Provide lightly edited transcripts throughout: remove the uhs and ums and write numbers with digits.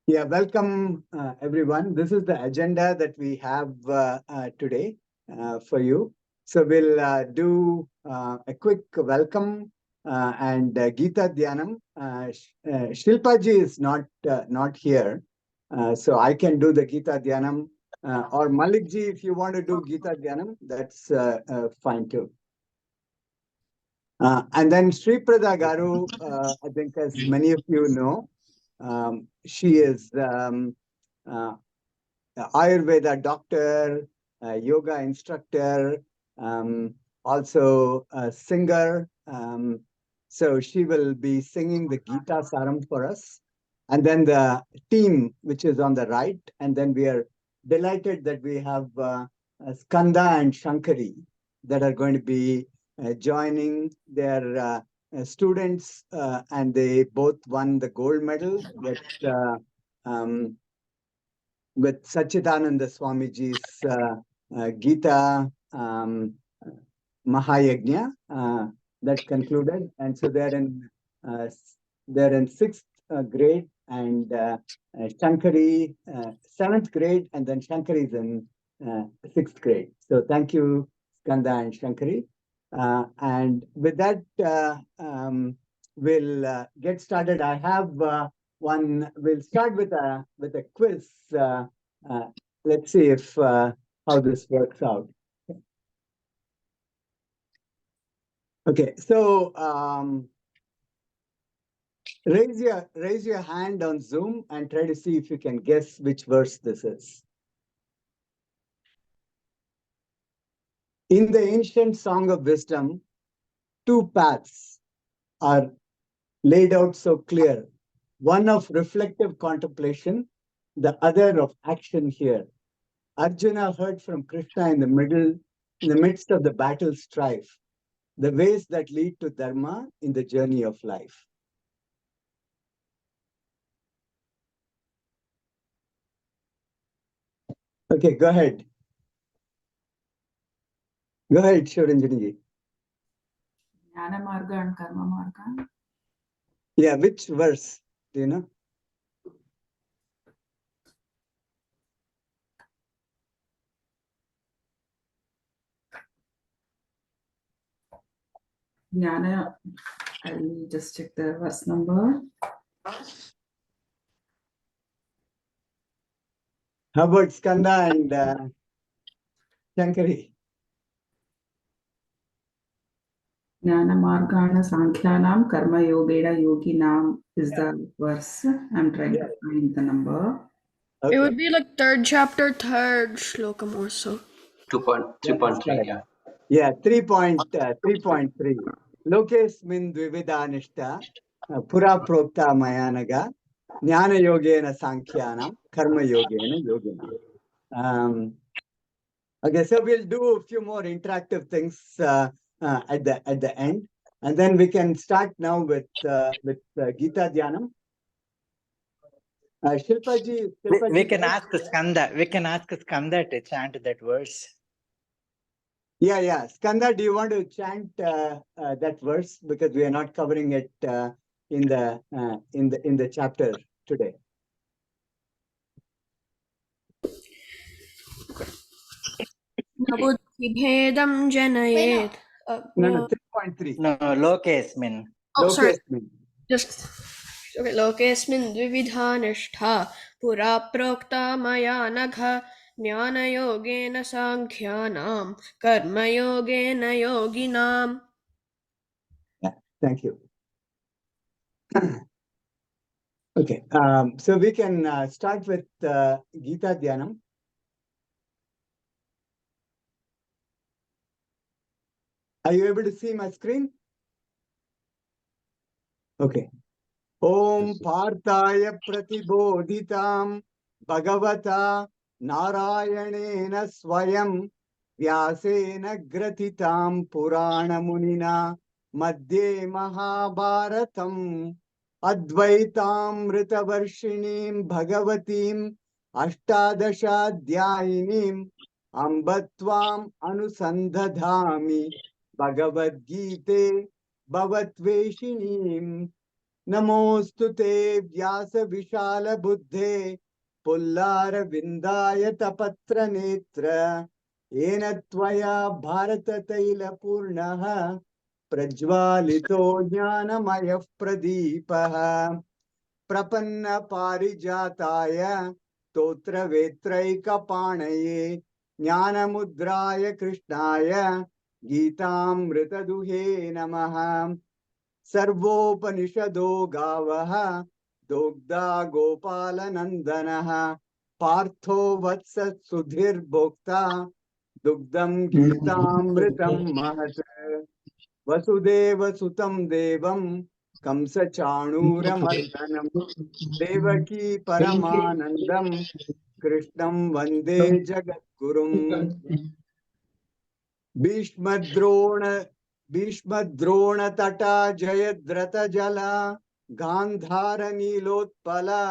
Yeah, welcome everyone. This is the agenda that we have today for you. So we'll do a quick welcome and Gita Dhyanam. Shilpa ji is not here, so I can do the Gita Dhyanam. Or Malik ji, if you want to do Gita Dhyanam, that's fine too. And then Sriprada garu, I think as many of you know, she is Ayurveda doctor, yoga instructor, also a singer. So she will be singing the Gita Saaram for us. And then the team, which is on the right. And then we are delighted that we have Skanda and Shankari that are going to be joining their students, and they both won the gold medal with Sachidananda Swamiji's Gita Mahayagna that concluded, and so they're in sixth grade, and Shankari seventh grade, and then Shankari is in sixth grade. So thank you, Skanda and Shankari. And with that, we'll get started. I have we'll start with a quiz. Let's see if how this works out. Okay, so raise your hand on Zoom and try to see if you can guess which verse this is. In the ancient Song of Wisdom, two paths are laid out so clear. One of reflective contemplation, the other of action here. Arjuna heard from Krishna in the midst of the battle strife, the ways that lead to dharma in the journey of life. Okay, go ahead. Go ahead, Shivaranjani ji. Jnana marga and karma marga. Yeah, which verse do you know? Jnana, I'll just check the verse number. How about Skanda and Shankari? Jnana margana sankhyanam karma yogena yoginam is the verse. I'm trying to find the number. Okay. It would be like third chapter, third slokam or so. 2.3, yeah. Yeah, 3.3. Lokesmin dvividanishta pura prokta mayanaga jnana yogena sankhyanam karma yogena yogina. Okay, so we'll do a few more interactive things at the end, and then we can start now with Gita Dhyanam. Shilpaji, we can ask Skanda to chant that verse. Yeah. Skanda, do you want to chant that verse, because we are not covering it in the chapter today? Buddhibhedam janayet. No, 3.3. No, lokesmin. Oh, sorry. Just okay. Lokesmin dvividhanishta pura prokta maya nagha jnana yogena sankhyanam karma yogena yoginam. Yeah, thank you. Okay, so we can start with Gita Dhyanam. Are you able to see my screen? Okay. Om Parthaya Pratibodhitam Bhagavata Narayanena Swayam Vyasena Gratitam Purana Munina Madhye Mahabharatam Advaitam Ritavarshinim Bhagavatim Ashtadashadhyayinim Ambatvam Anusandhadhami Bhagavad Gita Bhavatveshinim. नमोऽस्तु ते व्यास विशाल बुद्धे पुल्लार विन्दाय तपत्र नेत्र येन त्वया भारत तैल पूर्णः प्रज्वालितो ज्ञानमयः प्रदीपः प्रपन्न पारिजाताय स्तोत्र वेत्रैकपाणये ज्ञानमुद्राय कृष्णाय गीतामृतदुहे नमः सर्वोपनिषदो गावः दोग्धा गोपालनन्दनः पार्थो वत्स सुधीर्भोक्ता दुग्धं गीतामृतं महत् वसुदेव सुतं देवं कंसचाणूरमर्दनं देवकी परमानन्दं कृष्णं वन्दे जगद्गुरुम् भीष्मद्रोणतटा जयद्रथजला गान्धारनीलोत्पला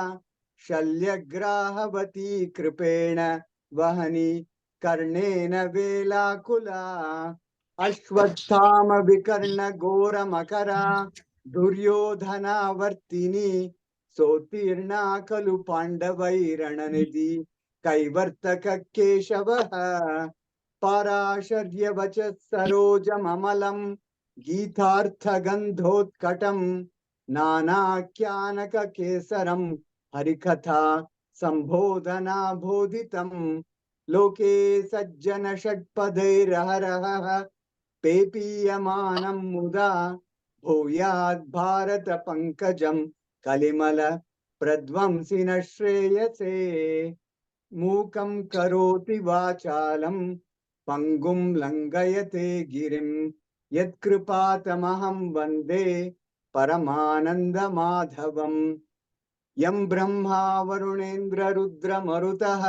शल्यग्राहवती कृपेण वहनी कर्णेन वेलाकुला अश्वत्थाम विकर्ण घोरमकरा दुर्योधनावर्तिनी सोत्तीर्णा खलु पाण्डवैरणनिधि कैवर्तक केशवः पाराशर्यवचः सरोजममलं गीतार्थगन्धोत्कटं नानाख्यानककेसरं हरिकथा सम्बोधनाबोधितं लोके सज्जन षट्पदैरहरः पेपीयमानं मुदा भूयात् भारत पंकजं कलिमल प्रध्वंसिन श्रेयसे मूकं करोति वाचालं पंगुं लंघयते गिरिं यत्कृपातमहं वन्दे परमानन्दमाधवम् यं ब्रह्मा वरुणेन्द्र रुद्र मरुतः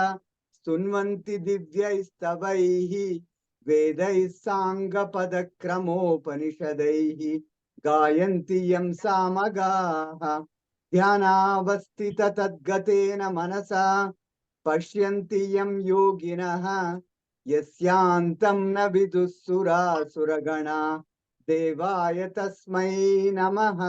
स्तुन्वन्ति दिव्यैस्तवैः वेदैः साङ्गपदक्रमोपनिषदैः गायन्ति यं सामगाः ध्यानावस्थित तद्गतेन मनसा पश्यन्ति यं योगिनः यस्यान्तं न विदुः सुरासुरगणा देवाय तस्मै नमः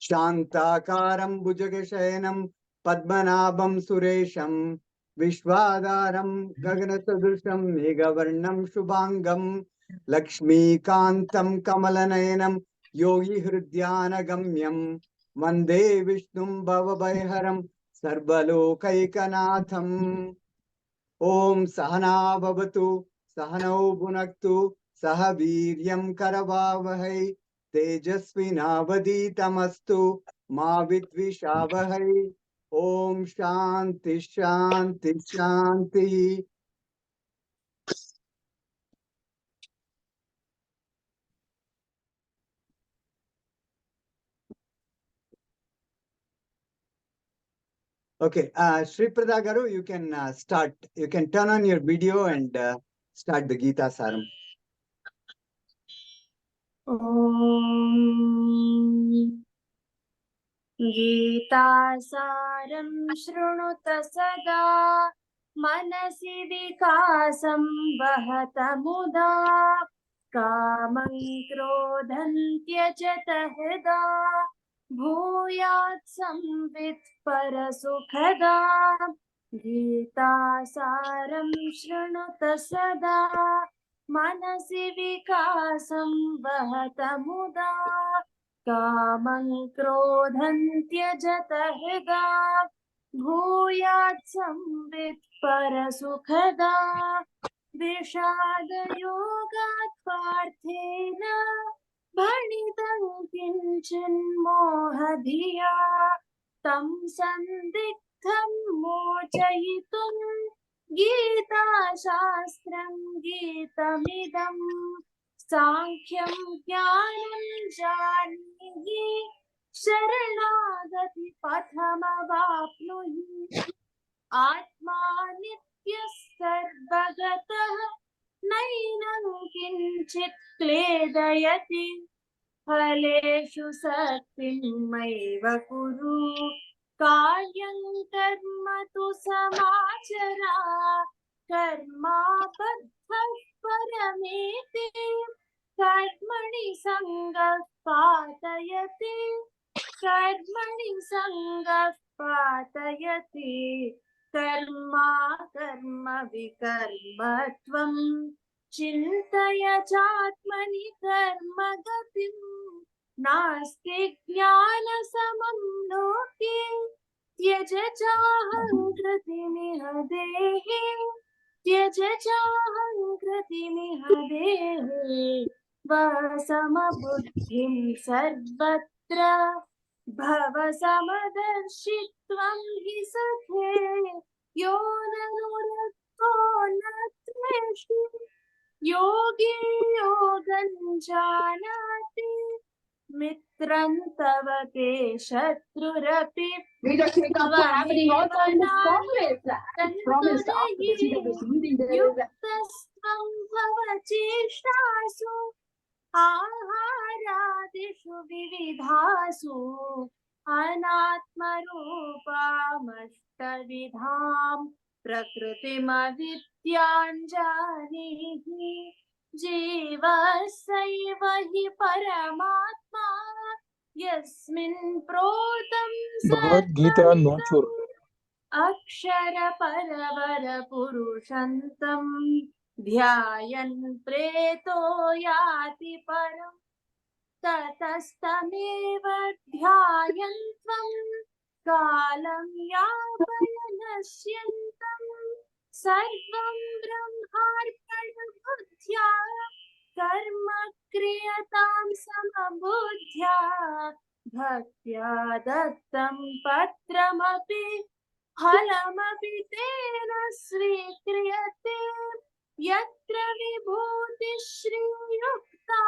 शान्ताकारं भुजगशयनं पद्मनाभं सुरेशं विश्वाधारं गगनसदृशं मेघवर्णं शुभांगं लक्ष्मीकान्तं कमलनयनं योगिहृद्यानगम्यं वन्दे विष्णुं भवभयहरं सर्वलोकैकनाथम् ॐ सहना भवतु सहनौ भुनक्तु सह वीर्यं करवावहै तेजस्विनावधीतमस्तु मा विद्विषावहै ॐ शान्ति शान्ति शान्तिः Okay, Sriprada Garu, you can start. You can turn on your video and start the Gita Saaram. गीता सारं शृणुत सदा मनसि विकासं वहत मुदा कामं क्रोधं त्यजत हृदा भूयात् संवित् परसुखदा गीता सारं शृणुत सदा मनसि विकासं वहत मुदा कामं क्रोधं त्यजत हृदा भूयात् संवित् परसुखदा विषादयोगात् पार्थेन भणितं किञ्चिन्मोहधिया तं सन्दिग्धं मोचयितुं गीताशास्त्रं गीतमिदम् सांख्यं ज्ञानं जानीहि शरणागति पथमवाप्नुहि आत्मा नित्यः सर्वगतः नैनं किञ्चित् क्लेदयति फलेषु सक्तिमैव कुरु कार्यं कर्म तु समाचरा कर्मा बद्धः परमेति कर्मणि सङ्गः पातयति कर्मणि सङ्गः पातयति कर्मा कर्म विकर्मत्वं चिन्तय चात्मनि कर्म गतिम् नास्ति ज्ञानसमं लोके त्यज चाहङ्कृतिमिह देहे त्यज चाहङ्कृतिमिह देहे समबुद्धिं सर्वत्र भव समदर्शित्वं हि सखे यो ननुरक्तो न त्वेष्टि योगी योगं जानाति मित्रं तव ते शत्रुरपि युक्तस्त्वं भव चेष्टासु आहारादिषु विविधासु अनात्मरूपामष्टविधां प्रकृतिमविद्यां जानीहि जीवस्यैव हि परमात्मा यस्मिन् प्रोतं Bhagavad Gita no chur. अक्षर परवर पुरुषन्तं ध्यायन् प्रेतो याति परम् ततस्तमेव ध्यायन् त्वं कालं यापयनश्यन्तं सर्वं ब्रह्मार्पणबुद्ध्या कर्म क्रियतां समबुद्ध्या भक्त्या दत्तं पत्रमपि फलमपि तेन स्वीक्रियते यत्र विभूतिः श्रीयुक्ता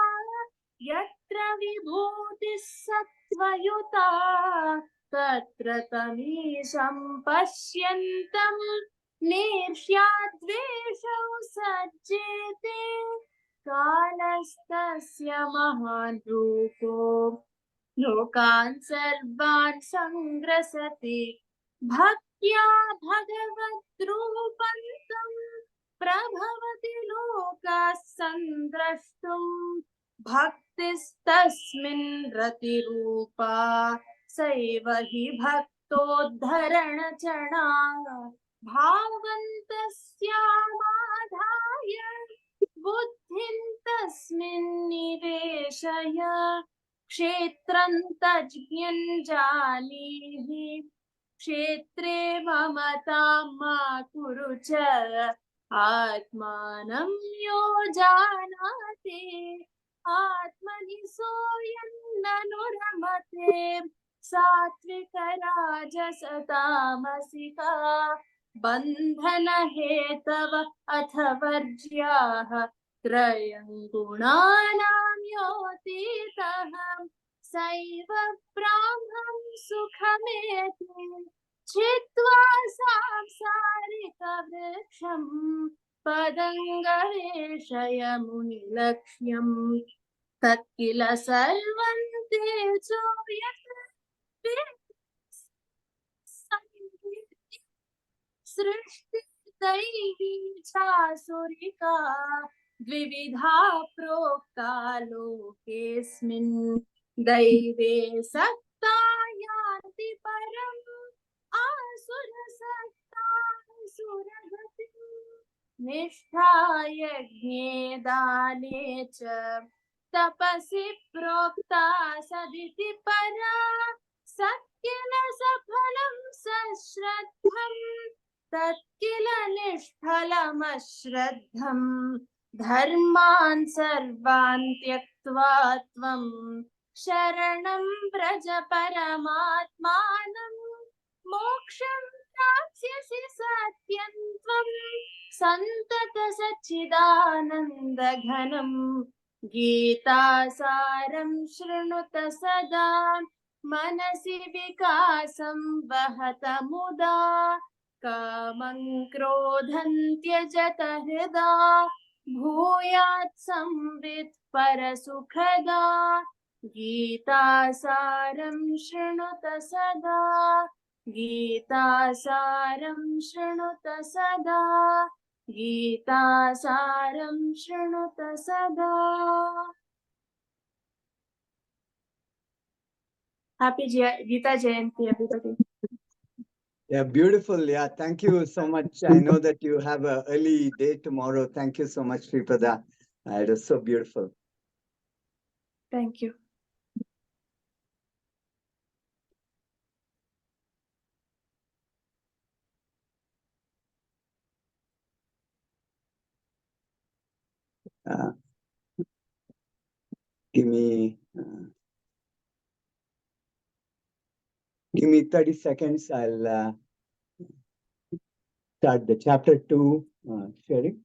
यत्र विभूतिः सत्त्वयुता तत्र तमीशं पश्यन्तं निर्ष्याद्वेषौ सज्जेते कालस्तस्य महान् रूपो लोकान् सर्वान् संग्रसति भक्त्या भगवद्रूपं तं प्रभवति लोकाः संद्रष्टुम् भक्तिस्तस्मिन् रतिरूपा सैव हि भक्तोद्धरणचरणा भावन्तस्यामाधाय बुद्धिं तस्मिन् निवेशय क्षेत्रं तज्ज्ञानीहि क्षेत्रे ममतां मा कुरु च आत्मानं यो जानाति आत्मनि सोऽयं ननु रमते सात्विक राजस तामसिका बन्धनहेतव अथ वर्ज्याः त्रयं गुणानां योतीतः सैव ब्राह्मं सुखमेति छित्त्वा सांसारिकवृक्षं पदं गवेषय मुनिलक्ष्यम् तत्किल सर्वं तेजो यत् सृष्टिदैवी चासुरिका द्विविधा प्रोक्ता लोकेऽस्मिन् दैवे सक्ता यान्ति परम् आसुरसक्ता सुरगतिम् निष्ठा यज्ञे दाने च तपसि प्रोक्ता सदिति परा सत्किल सफलं सश्रद्धम् तत्किल निष्फलमश्रद्धम् धर्मान् सर्वान् त्यक्त्वा त्वं शरणं व्रज परमात्मानं मोक्षं प्राप्स्यसि सत्यं त्वं सन्तत सच्चिदानन्दघनम् गीतासारं शृणुत सदा मनसि विकासं वहत मुदा कामं क्रोधं त्यजत हृदा भूयात् संवित् परसुखदा गीतासारं शृणुत सदा गीतासारं शृणुत सदा गीता सारं शृणुत सदा. Happy Gita Jayanthi, everybody. Yeah, beautiful. Yeah, thank you so much. I know that you have an early day tomorrow. Thank you so much, Sriprada. It was so beautiful. Thank you. Give me 30 seconds. I'll start the chapter 2 sharing.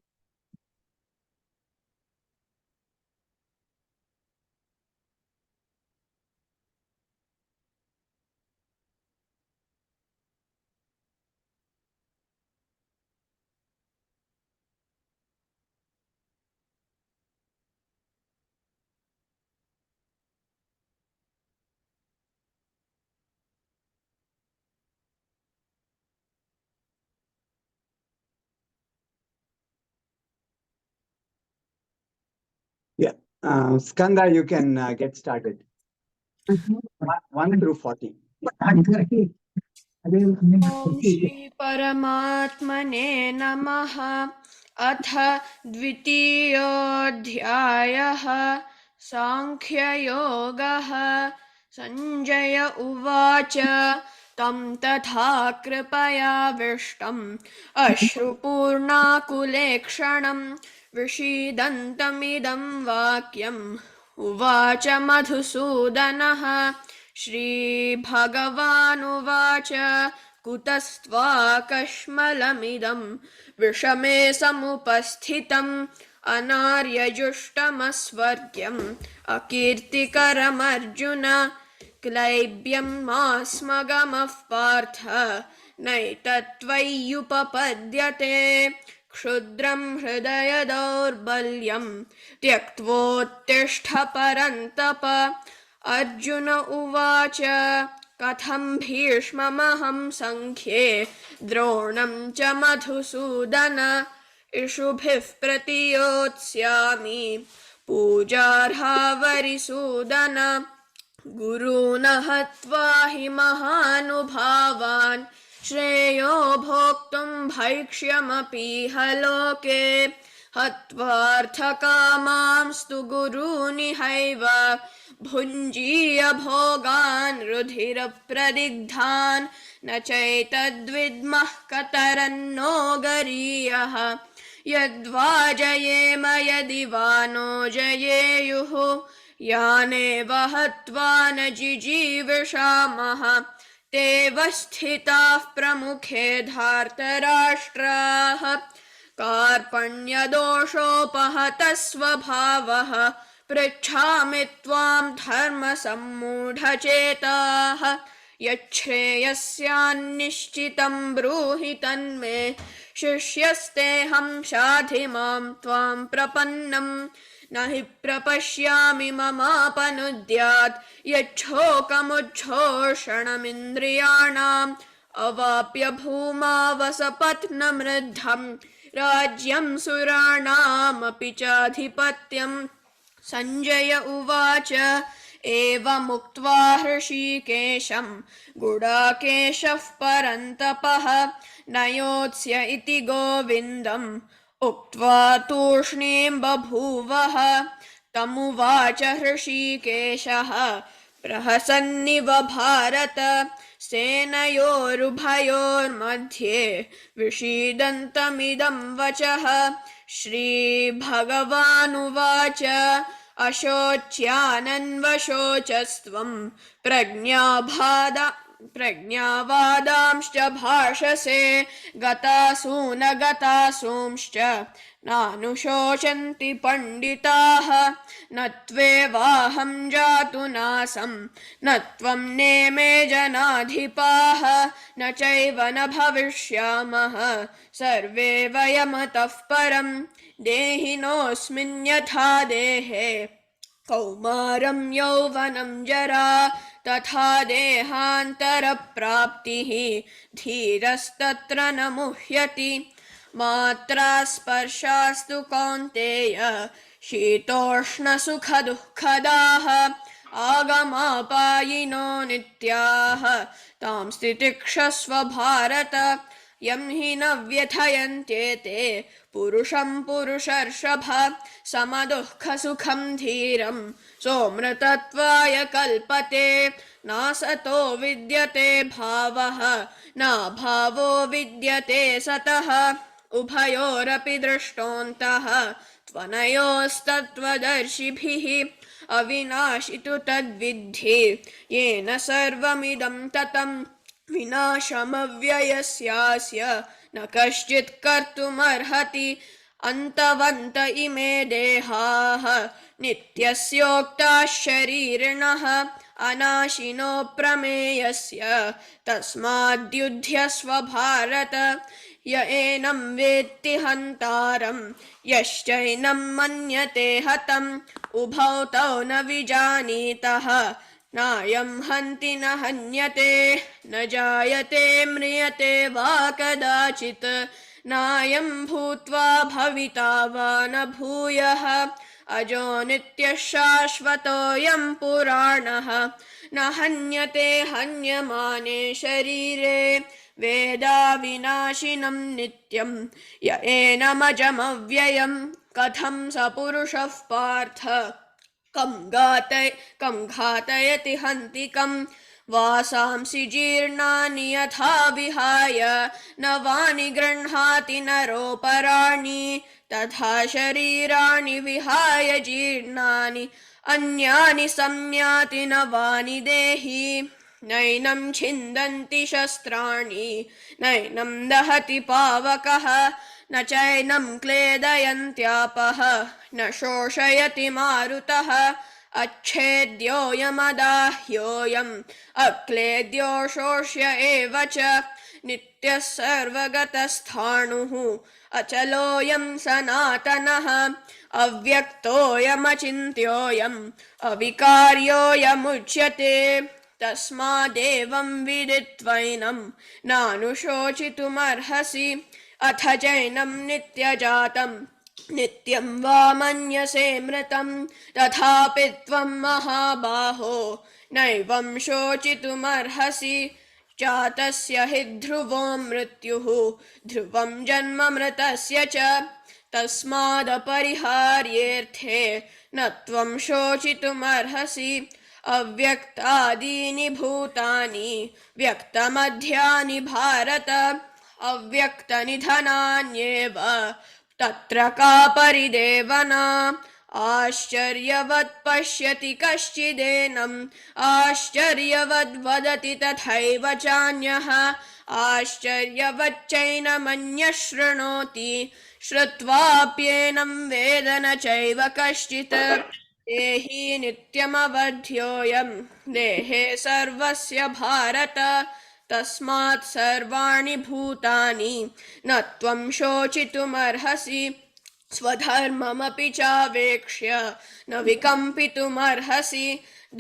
Yeah, Skanda, you can get started. 1 through 40. ॐ श्री परमात्मने नमः. अथ द्वितीयोऽध्यायः. सांख्ययोगः. संजय उवाच तं तथा कृपयाविष्टम् अश्रुपूर्णाकुलेक्षणं विषीदन्तमिदं वाक्यम् उवाच मधुसूदनः. श्रीभगवानुवाच कुतस्त्वाकश्मलमिदं विषमे समुपस्थितम् अनार्यजुष्टमस्वर्ग्यम् अकीर्तिकरमर्जुन. क्लैब्यं मास्मगमः पार्थ नैतत्त्वय्युपपद्यते. क्षुद्रं हृदय दौर्बल्यं त्यक्त्वोत्तिष्ठ परन्तप. अर्जुन उवाच कथं भीष्ममहं सङ्ख्ये द्रोणं च मधुसूदन. इषुभिः प्रतियोत्स्यामि पूजार्हा वरिसूदन. गुरून् हत्वा हि महानुभावान् श्रेयो भोक्तुं भैक्ष्यमपीह लोके. हत्वार्थकामांस्तु गुरूनिहैव भुञ्जीय भोगान् रुधिरप्रदिग्धान्. न चैतद्विद्मः कतरन्नो गरीयः यद्वा जयेम यदि वा नो जयेयुः. यानेव हत्वा न जिजीविषामः ते वस्थिताः प्रमुखे धार्तराष्ट्राः. कार्पण्यदोषोपहतः स्वभावः पृच्छामि त्वां धर्मसम्मूढचेताः. यच्छ्रेयस्यान्निश्चितं ब्रूहि तन्मे शिष्यस्तेऽहं शाधि मां त्वां प्रपन्नम्. न हि प्रपश्यामि ममापनुद्यात् यच्छोकमुच्छोषणमिन्द्रियाणाम्. अवाप्य भूमा वसपत्नमृद्धं राज्यं सुराणामपि चाधिपत्यम्. संजय उवाच एवमुक्त्वा हृषीकेशं गुडाकेशः परन्तपः न योत्स्य इति गोविन्दम् उक्त्वा तूष्णीं बभूवः. तमुवाच हृषीकेशः प्रहसन्निव भारत सेनयोरुभयोर्मध्ये विषीदन्तमिदं वचः. श्रीभगवानुवाच अशोच्यानन्वशोचस्त्वं प्रज्ञावादांश्च भाषसे गतासु न गतासूंश्च नानुशोचन्ति पण्डिताः. न त्वेवाहं जातु नासं न त्वं नेमे जनाधिपाः. न चैव न भविष्यामः सर्वे वयमतः परम्. देहिनोऽस्मिन् यथा देहे कौमारं यौवनं जरा तथा देहान्तरप्राप्तिः धीरस्तत्र न मुह्यति. मात्रा स्पर्शास्तु कौन्तेय शीतोष्णसुखदुःखदाः आगमापायिनो नित्याः तां स्थितिक्षस्व भारत यं हि न व्यथयन्त्येते पुरुषं पुरुषर्षभ समदुःखसुखं धीरं सोऽमृतत्वाय कल्पते नासतो विद्यते भावः नाभावो विद्यते सतः उभयोरपि दृष्टोऽन्तः त्वनयोस्तत्त्वदर्शिभिः अविनाशि तु तद्विद्धि येन सर्वमिदं ततं विनाशमव्ययस्यास्य न कश्चित् कर्तुमर्हति अन्तवन्त इमे देहाः नित्यस्योक्ताः शरीरिणः अनाशिनो प्रमेयस्य तस्माद्युध्यस्व भारत य एनं वेत्ति हन्तारं यश्चैनं मन्यते हतम् उभौ तौ न विजानीतः नायं हन्ति न हन्यते न जायते म्रियते वा कदाचित् नायं भूत्वा भविता वा न भूयः अजो नित्यः शाश्वतोऽयं पुराणः न हन्यते हन्यमाने शरीरे वेदा विनाशिनं नित्यं य एनमजमव्ययं कथं स पुरुषः पार्थ कं घातयति हन्तिकं वासांसि जीर्णानि यथा विहाय नवानि गृह्णाति नरोपराणि तथा शरीराणि विहाय जीर्णानि अन्यानि संयाति नवानि देहि नैनं छिन्दन्ति शस्त्राणि नैनं दहति पावकः न चैनं क्लेदयन्त्यापः न शोषयति मारुतः अच्छेद्योऽयमदाह्योऽयम् अक्लेद्यो शोष्य एव च नित्यः सर्वगतस्थाणुः अचलोऽयं सनातनः अव्यक्तोऽयमचिन्त्योऽयम् अविकार्योऽयमुच्यते तस्मादेवं विदित्वैनं नानुशोचितुमर्हसि अथ चैनं नित्यजातं नित्यं वा मन्यसे मृतं तथापि त्वं महाबाहो नैवं शोचितुमर्हसि जातस्य हि ध्रुवो मृत्युः ध्रुवं जन्म मृतस्य च तस्मादपरिहार्येऽर्थे न त्वं शोचितुमर्हसि अव्यक्तादीनि भूतानि व्यक्तमध्यानि भारत अव्यक्तनिधनान्येव तत्र का परिदेवना आश्चर्यवत् पश्यति कश्चिदेनम् आश्चर्यवद् वदति तथैव चान्यः आश्चर्यवच्चैनमन्यः शृणोति श्रुत्वाप्येनं वेद न चैव कश्चित् देहि नित्यमवध्योऽयं देहे सर्वस्य भारत तस्मात् सर्वाणि भूतानि न त्वं शोचितुमर्हसि स्वधर्ममपि चावेक्ष्य न विकम्पितुमर्हसि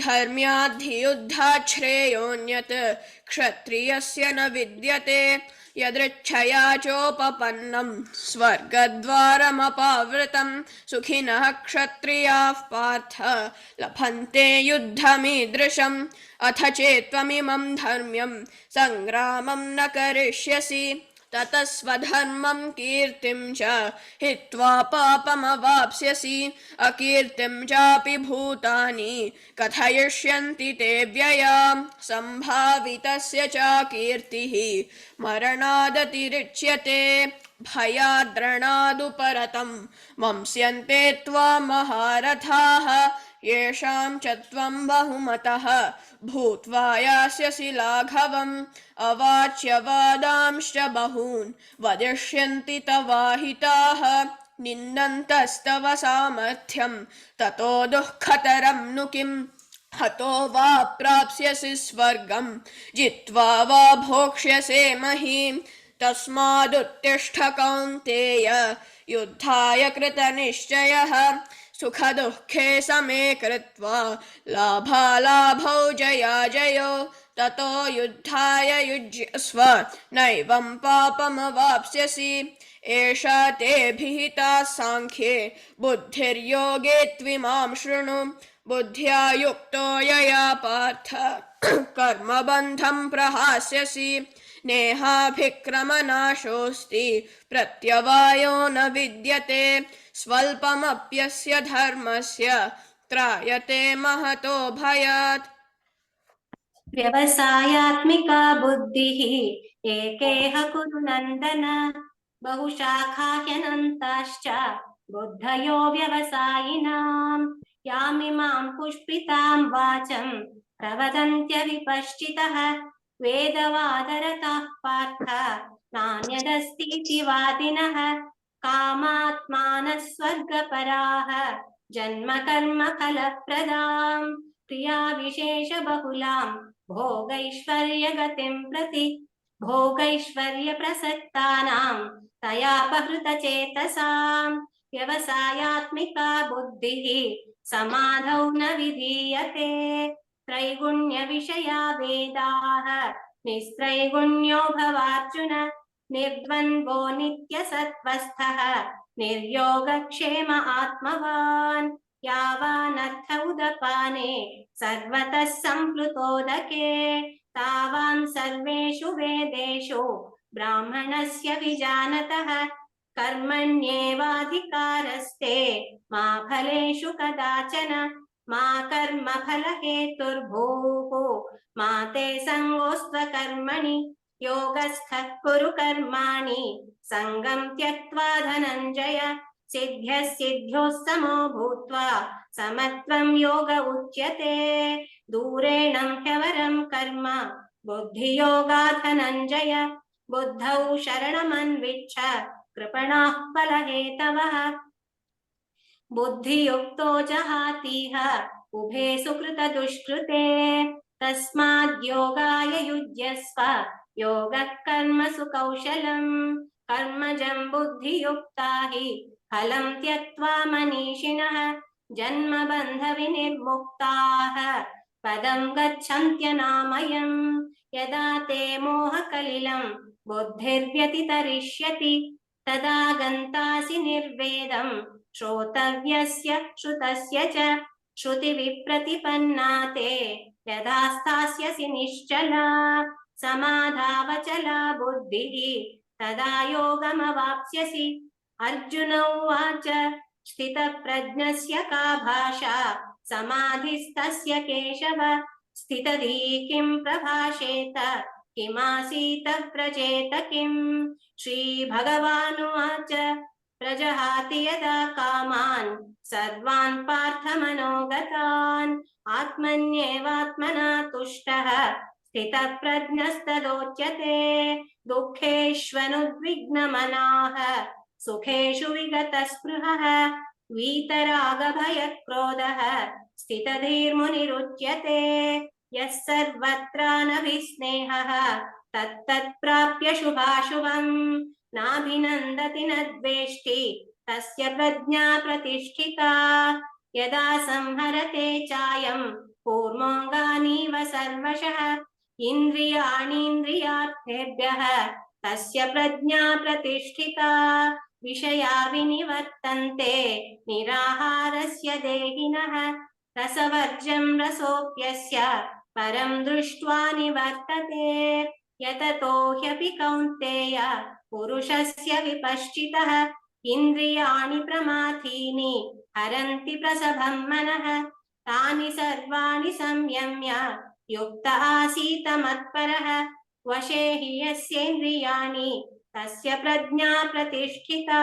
धर्म्याद्धियुद्धात् श्रेयोऽन्यत् क्षत्रियस्य न विद्यते यदृच्छया चोपपन्नं स्वर्गद्वारमपावृतं सुखिनः क्षत्रियाः पार्थ लभन्ते युद्धमीदृशम् अथ चेत्त्वमिमं धर्म्यं सङ्ग्रामं न करिष्यसि ततः स्वधर्मं कीर्तिं च हित्वा पापमवाप्स्यसि अकीर्तिं चापि भूतानि कथयिष्यन्ति ते व्ययां सम्भावितस्य च कीर्तिः मरणादतिरिच्यते भयाद्रणादुपरतं मंस्यन्ते त्वां महारथाः येषां च त्वं बहुमतः भूत्वा यास्यसि लाघवम् अवाच्यवादांश्च बहून् वदिष्यन्ति तवाहिताः निन्दन्तस्तव सामर्थ्यं ततो दुःखतरं नु किम् हतो वा प्राप्स्यसि स्वर्गं जित्वा वा भोक्ष्यसे महीम् तस्मादुत्तिष्ठ कौन्तेय युद्धाय कृतनिश्चयः सुखदुःखे समे कृत्वा लाभालाभौ जयाजयो ततो युद्धाय युज्यस्व नैवं पापमवाप्स्यसि एषा ते भिहिता साङ्ख्ये बुद्धिर्योगे त्विमां शृणु बुद्ध्या युक्तो यया पार्थ कर्मबन्धं प्रहास्यसि नेहाभिक्रमनाशोऽस्ति प्रत्यवायो न विद्यते स्वल्पमप्यस्य धर्मस्य त्रायते महतो भयात् व्यवसायात्मिका बुद्धिः एकेह कुरु नन्दन बहुशाखा ह्यनन्ताश्च बुद्धयो व्यवसायिनाम् यामिमां पुष्पितां वाचं प्रवदन्त्य विपश्चितः वेदवादरताः पार्थ नान्यदस्तीति वादिनः कामात्मानः स्वर्गपराः जन्म कर्म फलप्रदां क्रिया विशेष बहुलां भोगैश्वर्यगतिं प्रति भोगैश्वर्यप्रसक्तानां तयापहृतचेतसां व्यवसायात्मिका बुद्धिः समाधौ न विधीयते त्रैगुण्यविषया वेदाः निस्त्रैगुण्यो भवार्जुन निर्द्वन्द्वो नित्यसत्त्वस्थः निर्योगक्षेम आत्मवान् यावानर्थ उदपाने सर्वतः सम्प्लुतोदके तावान् सर्वेषु वेदेषु ब्राह्मणस्य विजानतः कर्मण्येवाधिकारस्ते मा फलेषु कदाचन मा कर्मफलहेतुर्भूः मा ते सङ्गोऽस्त्वकर्मणि योगस्थः कुरु कर्माणि सङ्गं त्यक्त्वा धनञ्जय सिद्ध्यः सिद्ध्योः समो भूत्वा समत्वं योग उच्यते दूरेणं ह्यवरं कर्म बुद्धियोगात् धनञ्जय बुद्धौ शरणमन्विच्छ कृपणाः फलहेतवः बुद्धियुक्तो जहातीह उभे सुकृतदुष्कृते तस्माद् योगाय युज्यस्व योगः कर्मसु कौशलम् कर्मजं बुद्धियुक्ता हि फलं त्यक्त्वा मनीषिणः जन्मबन्धविनिर्मुक्ताः पदं गच्छन्त्यनामयम् यदा ते मोहकलिलं बुद्धिर्व्यतितरिष्यति तदा गन्तासि निर्वेदं श्रोतव्यस्य श्रुतस्य च श्रुतिविप्रतिपन्ना ते यदा स्थास्यसि निश्चला समाधावचला बुद्धिः तदा योगमवाप्स्यसि अर्जुन उवाच स्थितप्रज्ञस्य का भाषा समाधिस्तस्य केशव स्थितधीः किं प्रभाषेत किमासीत व्रजेत किम् श्रीभगवानुवाच प्रजहाति यदा कामान् सर्वान् पार्थमनोगतान् आत्मन्येवात्मना तुष्टः स्थितप्रज्ञस्तदोच्यते दुःखेष्वनुद्विग्नमनाः सुखेषु विगतस्पृहः वीतरागभयक्रोधः स्थितधीर्मुनिरुच्यते यः सर्वत्रानभिस्नेहः तत्तत्प्राप्य शुभाशुभम् नाभिनन्दति न द्वेष्टि तस्य प्रज्ञा प्रतिष्ठिता यदा संहरते चायं कूर्मोऽङ्गानीव सर्वशः इन्द्रियाणीन्द्रियार्थेभ्यः तस्य प्रज्ञा प्रतिष्ठिता विषया विनिवर्तन्ते निराहारस्य देहिनः रसवर्जं रसोऽप्यस्य परं दृष्ट्वा निवर्तते यततो ह्यपि कौन्तेय पुरुषस्य विपश्चितः इन्द्रियाणि प्रमाथीनि हरन्ति प्रसभं मनः तानि सर्वाणि संयम्य युक्त आसीत मत्परः वशे हि यस्येन्द्रियाणि तस्य प्रज्ञा प्रतिष्ठिता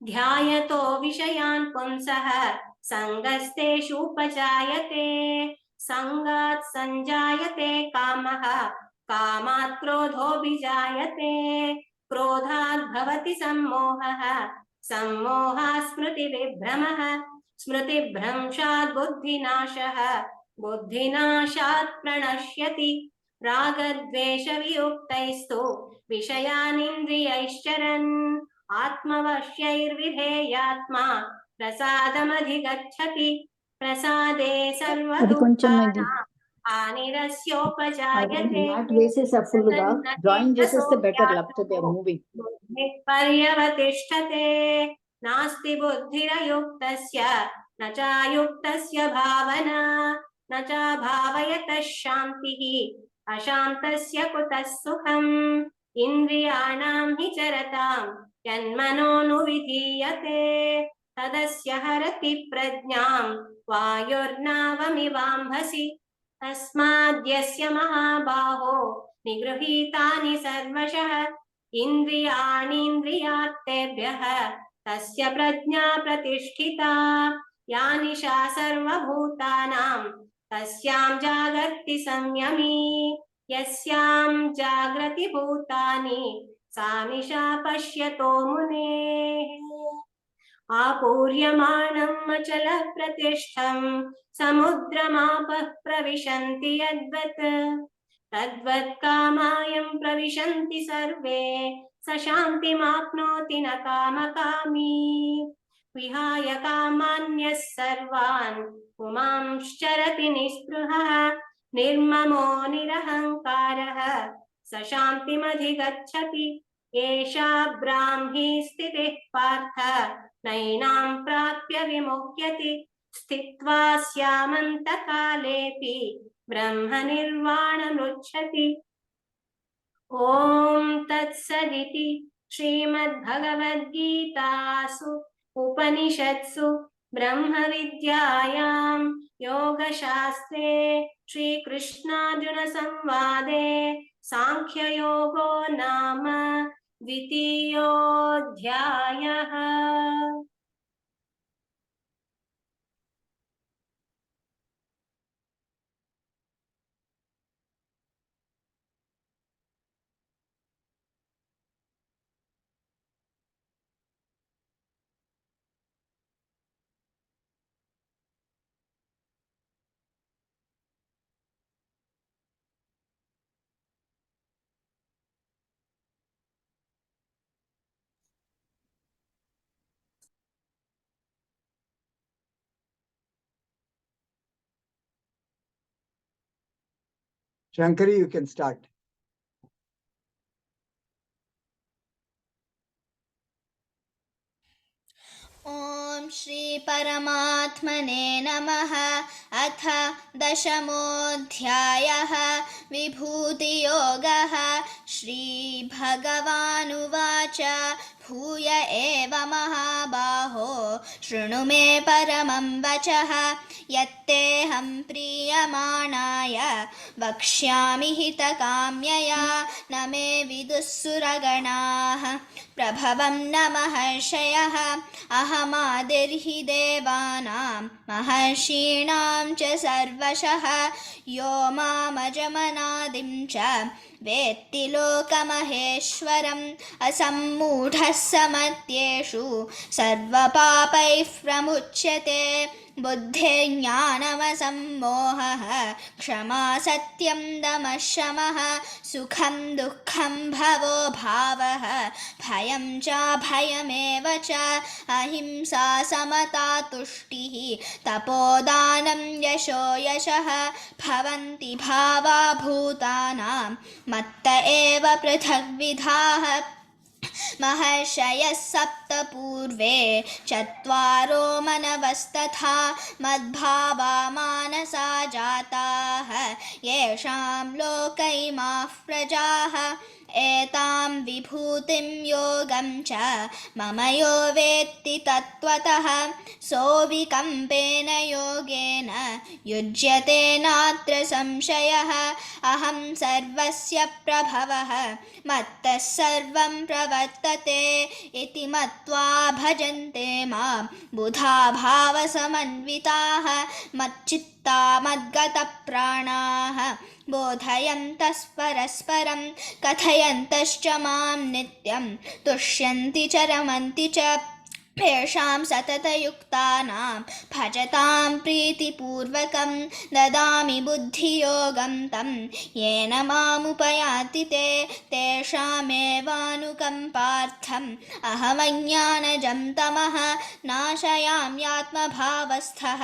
ध्यायतो विषयान् पुंसः सङ्गस्तेषूपजायते सङ्गात् सञ्जायते कामः कामात् क्रोधोऽभिजायते क्रोधात् भवति सम्मोहः सम्मोहात् स्मृतिविभ्रमः स्मृतिभ्रंशात् बुद्धिनाशः बुद्धिनाशात् प्रणश्यति रागद्वेषवियुक्तैस्तु विषयानिन्द्रियैश्चरन् आत्मवश्यैर्विधेयात्मा प्रसादमधिगच्छति प्रसादे सर्वदुःखानां हानिरस्योपजायते మ్యాట్ వేసేసా ఫుల్ గా డ్రాయింగ్ చేసేస్తే బెటర్ లేకపోతే దే ఆర్ మూవింగ్ पर्यवतिष्ठते नास्ति बुद्धिरयुक्तस्य न चायुक्तस्य भावना न च भावयतः शान्तिः अशान्तस्य कुतः सुखम् इन्द्रियाणां हि चरतां यन्मनोनुविधीयते तदस्य हरति प्रज्ञां वायुर्नावमिवाम्भसि तस्माद्यस्य महाबाहो निगृहीतानि सर्वशः इन्द्रियाणीन्द्रियार्थेभ्यः तस्य प्रज्ञा प्रतिष्ठिता या निशा सर्वभूतानां तस्यां जागर्ति संयमी यस्यां जाग्रति भूतानि सा निशा पश्यतो मुनेः आपूर्यमाणम् अचलः प्रतिष्ठं समुद्रमापः प्रविशन्ति यद्वत् तद्वत् कामायं प्रविशन्ति सर्वे स शान्तिमाप्नोति न कामकामी विहाय कामान्यः सर्वान् पुमांश्चरति निःस्पृहः निर्ममो निरहङ्कारः स शान्तिमधिगच्छति एषा ब्राह्मी स्थितिः पार्थ नैनां प्राप्य विमुह्यति स्थित्वा स्यामन्तकालेऽपि ब्रह्मनिर्वाणमुच्यते ॐ तत्सदिति श्रीमद्भगवद्गीतासु उपनिषत्सु ब्रह्मविद्यायां योगशास्त्रे श्रीकृष्णार्जुनसंवादे सांख्ययोगो नाम द्वितीयोऽध्यायः। Shankari, you can start. ॐ श्री परमात्मने नमः। अथ दशमोऽध्यायः विभूतियोगः। श्रीभगवानुवाच भूय एव महाबाहो शृणु मे परमं वचः यत्तेऽहं प्रीयमाणाय वक्ष्यामि हितकाम्यया न मे विदुः सुरगणाः प्रभवं न महर्षयः अहमादिर्हि देवानां महर्षीणां च सर्वशः यो मामजमनादिं च वेत्ति लोकमहेश्वरम् असम्मूढः समत्येषु सर्वपापैः प्रमुच्यते बुद्धिर्ज्ञानमसम्मोहः क्षमा सत्यं दमः शमः सुखं दुःखं भवो भावः भयं चाभयमेव च अहिंसा समता तुष्टिः तपोदानं यशो यशः भवन्ति भावा भूतानां मत्त एव पृथग्विधाः महर्षयः सप्त पूर्वे चत्वारो मनवस्तथा मद्भावा मानसा जाताः येषां लोक इमाः प्रजाः एतां विभूतिं योगं च मम यो वेत्ति तत्त्वतः सोऽविकम्पेन योगेन युज्यते नात्र संशयः अहं सर्वस्य प्रभवः मत्तः सर्वं प्रवर्तते इति मत्वा भजन्ते मां बुधा भावसमन्विताः मच्चित्ता मद्गतप्राणाः बोधयन्तः परस्परं कथयन्तश्च मां नित्यं तुष्यन्ति च रमन्ति च येषां सततयुक्तानां भजतां प्रीतिपूर्वकं ददामि बुद्धियोगं तं येन मामुपयान्ति ते तेषामेवानुकम्पार्थम् अहमज्ञानजं तमः नाशयाम्यात्मभावस्थः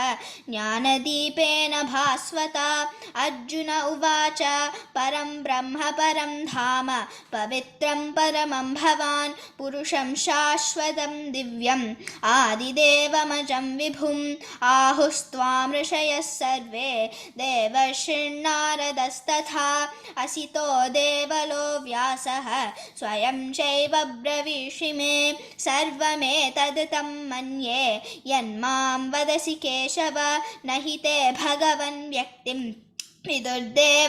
ज्ञानदीपेन भास्वता। अर्जुन उवाच परं ब्रह्म परं धाम पवित्रं परमं भवान् पुरुषं शाश्वतं दिव्यम् आदिदेवमजं विभुम् आहुस्त्वां ऋषयः सर्वे देवर्षिर्नारदस्तथा असितो देवलो व्यासः स्वयं चैव ब्रवीषि मे सर्वमेतद् मन्ये यन्मां वदसि केशव न हि ते भगवन् व्यक्तिं विदुर्देवानदानवाः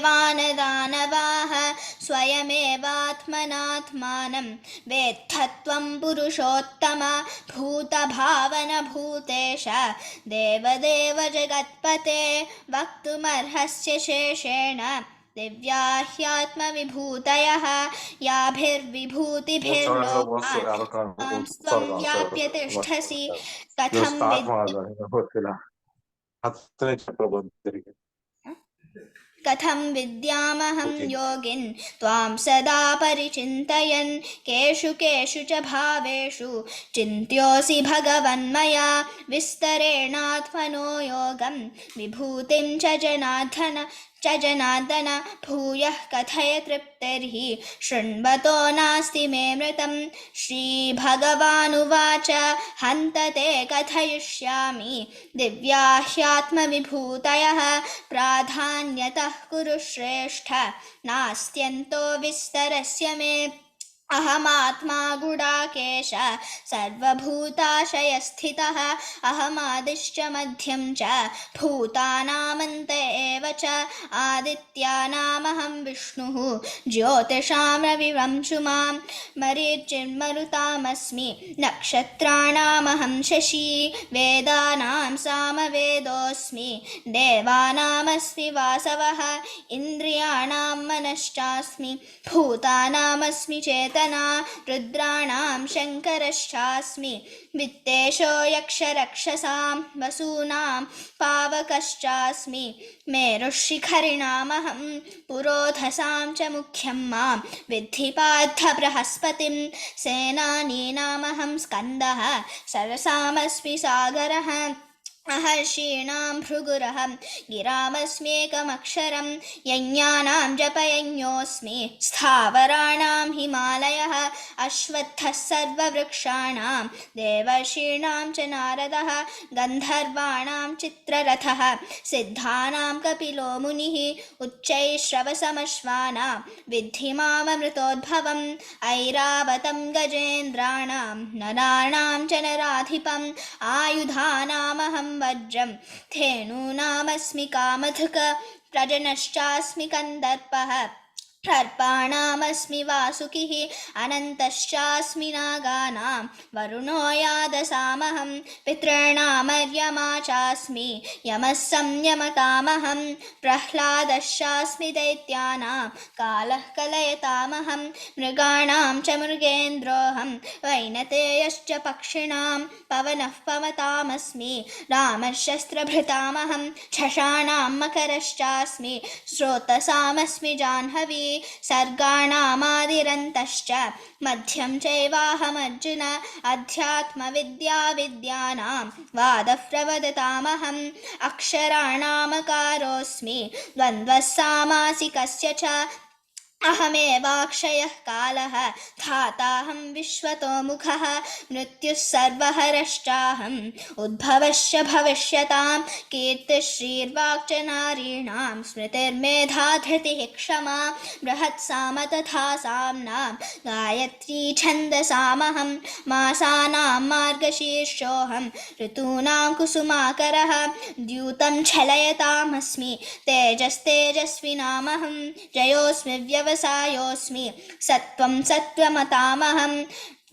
स्वयमेवात्मनात्मानं वेत्थत्वं पुरुषोत्तम भूतभावनभूतेश देवदेव जगत्पते वक्तुमर्हस्य शेषेण दिव्या ह्यात्मविभूतयः याभिर्विभूतिभिर्लोकान् त्वं व्याप्य तिष्ठसि कथं विद्यामहं योगिन् त्वां सदा परिचिन्तयन् केषु केषु च भावेषु चिन्त्योऽसि भगवन्मया विस्तरेणात्मनो योगं विभूतिं च जनार्दन भूयः कथय तृप्तिर्हि शृण्वतो नास्ति मे मृतं। श्रीभगवानुवाच हन्त ते कथयिष्यामि दिव्या ह्यात्मविभूतयः प्राधान्यतः कुरु श्रेष्ठ नास्त्यन्तो विस्तरस्य मे अहमात्मा गुडाकेश सर्वभूताशयस्थितः अहमादिश्च मध्यं च भूतानामन्त एव च आदित्यानामहं विष्णुः ज्योतिषां रविवंशुमां मरीचिर्मरुतामस्मि नक्षत्राणामहं शशी वेदानां सामवेदोऽस्मि देवानामस्मि वासवः इन्द्रियाणां मनश्चास्मि भूतानामस्मि चेतना रुद्राणां शङ्करश्चास्मि वित्तेशो यक्षरक्षसां वसूनां पावकश्चास्मि मेरुशिखरिणामहं पुरोधसां च मुख्यं मां विद्धि पार्थ बृहस्पतिं सेनानीनामहं स्कन्दः सरसामस्मि सागरः महर्षीणां भृगुरहं गिरामस्म्येकमक्षरं यज्ञानां जपयज्ञोऽस्मि स्थावराणां हिमालयः अश्वत्थः सर्ववृक्षाणां देवर्षीणां च नारदः गन्धर्वाणां चित्ररथः सिद्धानां कपिलो मुनिः उच्चैश्रवसमश्वानां विद्धि माममृतोद्भवम् ऐरावतं गजेन्द्राणां नराणां च नराधिपम् आयुधानामहं वज्रं धेनूनामस्मि कामधुक प्रजनश्चास्मि कन्दर्पः सर्पाणामस्मि वासुकिः अनन्तश्चास्मि नागानां वरुणो यादसामहं पितॄणामर्यमा चास्मि यमः संयमतामहं प्रह्लादश्चास्मि दैत्यानां कालः कलयतामहं मृगाणां च मृगेन्द्रोऽहं वैनतेयश्च पक्षिणां पवनः पवतामस्मि रामशस्त्रभृतामहं झषाणां मकरश्चास्मि स्रोतसामस्मि जाह्नवी सर्गाणामादिरन्तश्च मध्यं चैवाहमर्जुन अध्यात्मविद्याविद्यानां वादः प्रवदतामहम् अक्षराणामकारोऽस्मि द्वन्द्वः सामासिकस्य च अहमेवाक्षयः कालः धाताहं विश्वतोमुखः मृत्युः सर्वहरश्चाहम् उद्भवश्च भविष्यतां कीर्तिश्रीर्वाक् च नारीणां स्मृतिर्मेधा धृतिः क्षमा बृहत्साम तथा साम्नां गायत्री छन्दसामहं मासानां मार्गशीर्षोऽहं ऋतूनां कुसुमाकरः द्यूतं छलयतामस्मि तेजस्तेजस्विनामहं जयोऽस्मि व्यवसायोऽस्मि सत्त्वं सत्त्वमतामहं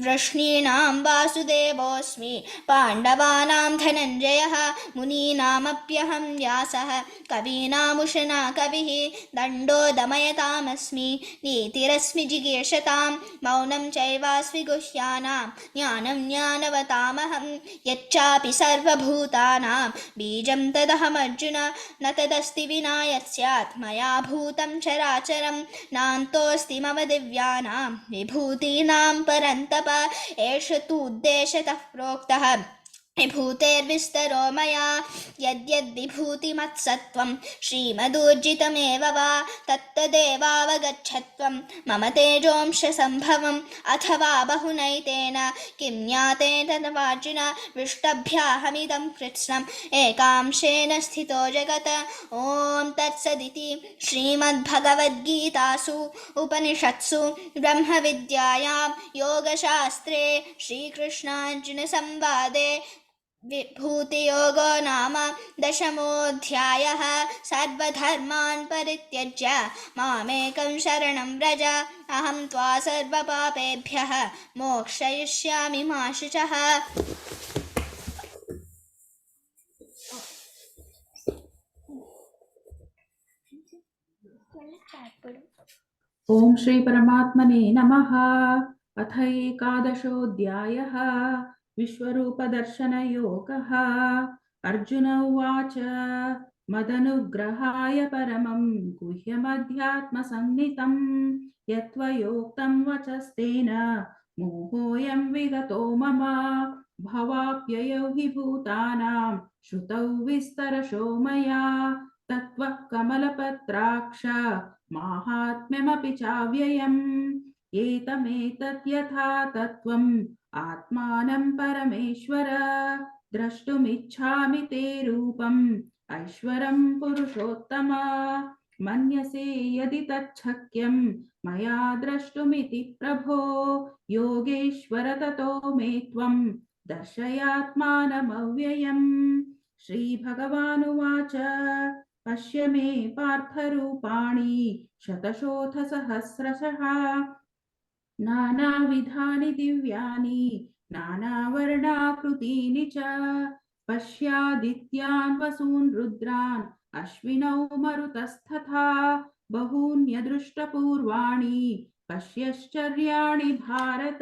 वृष्णीनां वासुदेवोऽस्मि पाण्डवानां धनञ्जयः मुनीनामप्यहं व्यासः कवीनामुशना कविः दण्डो दमयतामस्मि नीतिरस्मि जिगीषतां मौनं चैवास्मि गुह्यानां ज्ञानं ज्ञानवतामहं यच्चापि सर्वभूतानां बीजं तदहमर्जुन न तदस्ति विना यत् स्यात् मया भूतं चराचरं नान्तोऽस्ति मम दिव्यानां विभूतीनां परन्तप एष तु उद्देशतः प्रोक्तः विभूतेर्विस्तरो मया यद्यद्विभूतिमत्सत्त्वं श्रीमदूर्जितमेव वा तत्तदेवावगच्छत्वं मम तेजोंशसम्भवम् अथवा बहुनैतेन किं ज्ञातेन तवार्जुन विष्टभ्याहमिदं कृत्स्नम् एकांशेन स्थितो जगत् ॐ तत्सदिति श्रीमद्भगवद्गीतासु उपनिषत्सु ब्रह्मविद्यायां योगशास्त्रे श्रीकृष्णार्जुनसंवादे विभूतियोगो नाम दशमोऽध्यायः सर्वधर्मान् परित्यज्य मामेकं शरणं व्रज अहं त्वा सर्वपापेभ्यः मोक्षयिष्यामि मा शुचः। ॐ श्री परमात्मने नमः। अथ एकादशोऽध्यायः विश्वरूपदर्शनयोगः। अर्जुन उवाच मदनुग्रहाय परमं गुह्यमध्यात्मसंज्ञितं यत्त्वयोक्तं वचस्तेन मोहोऽयं विगतो मम भवाप्ययौ हि भूतानां श्रुतौ विस्तरशो मया तत्त्वः कमलपत्राक्ष माहात्म्यमपि चाव्ययम् एतमेतत् यथा तत्त्वम् आत्मानं परमेश्वर द्रष्टुमिच्छामि ते रूपम् ऐश्वरं पुरुषोत्तम मन्यसे यदि तच्छक्यं मया द्रष्टुमिति प्रभो योगेश्वर ततो मे त्वं दर्शयात्मानमव्ययम्। श्रीभगवानुवाच पश्य मे पार्थरूपाणि शतशोऽथ सहस्रशः नानाविधानि दिव्यानि नानावर्णाकृतीनि च पश्यादित्यान् वसून् रुद्रान् अश्विनौ मरुतस्तथा बहून्यदृष्टपूर्वाणि पश्यश्चर्याणि भारत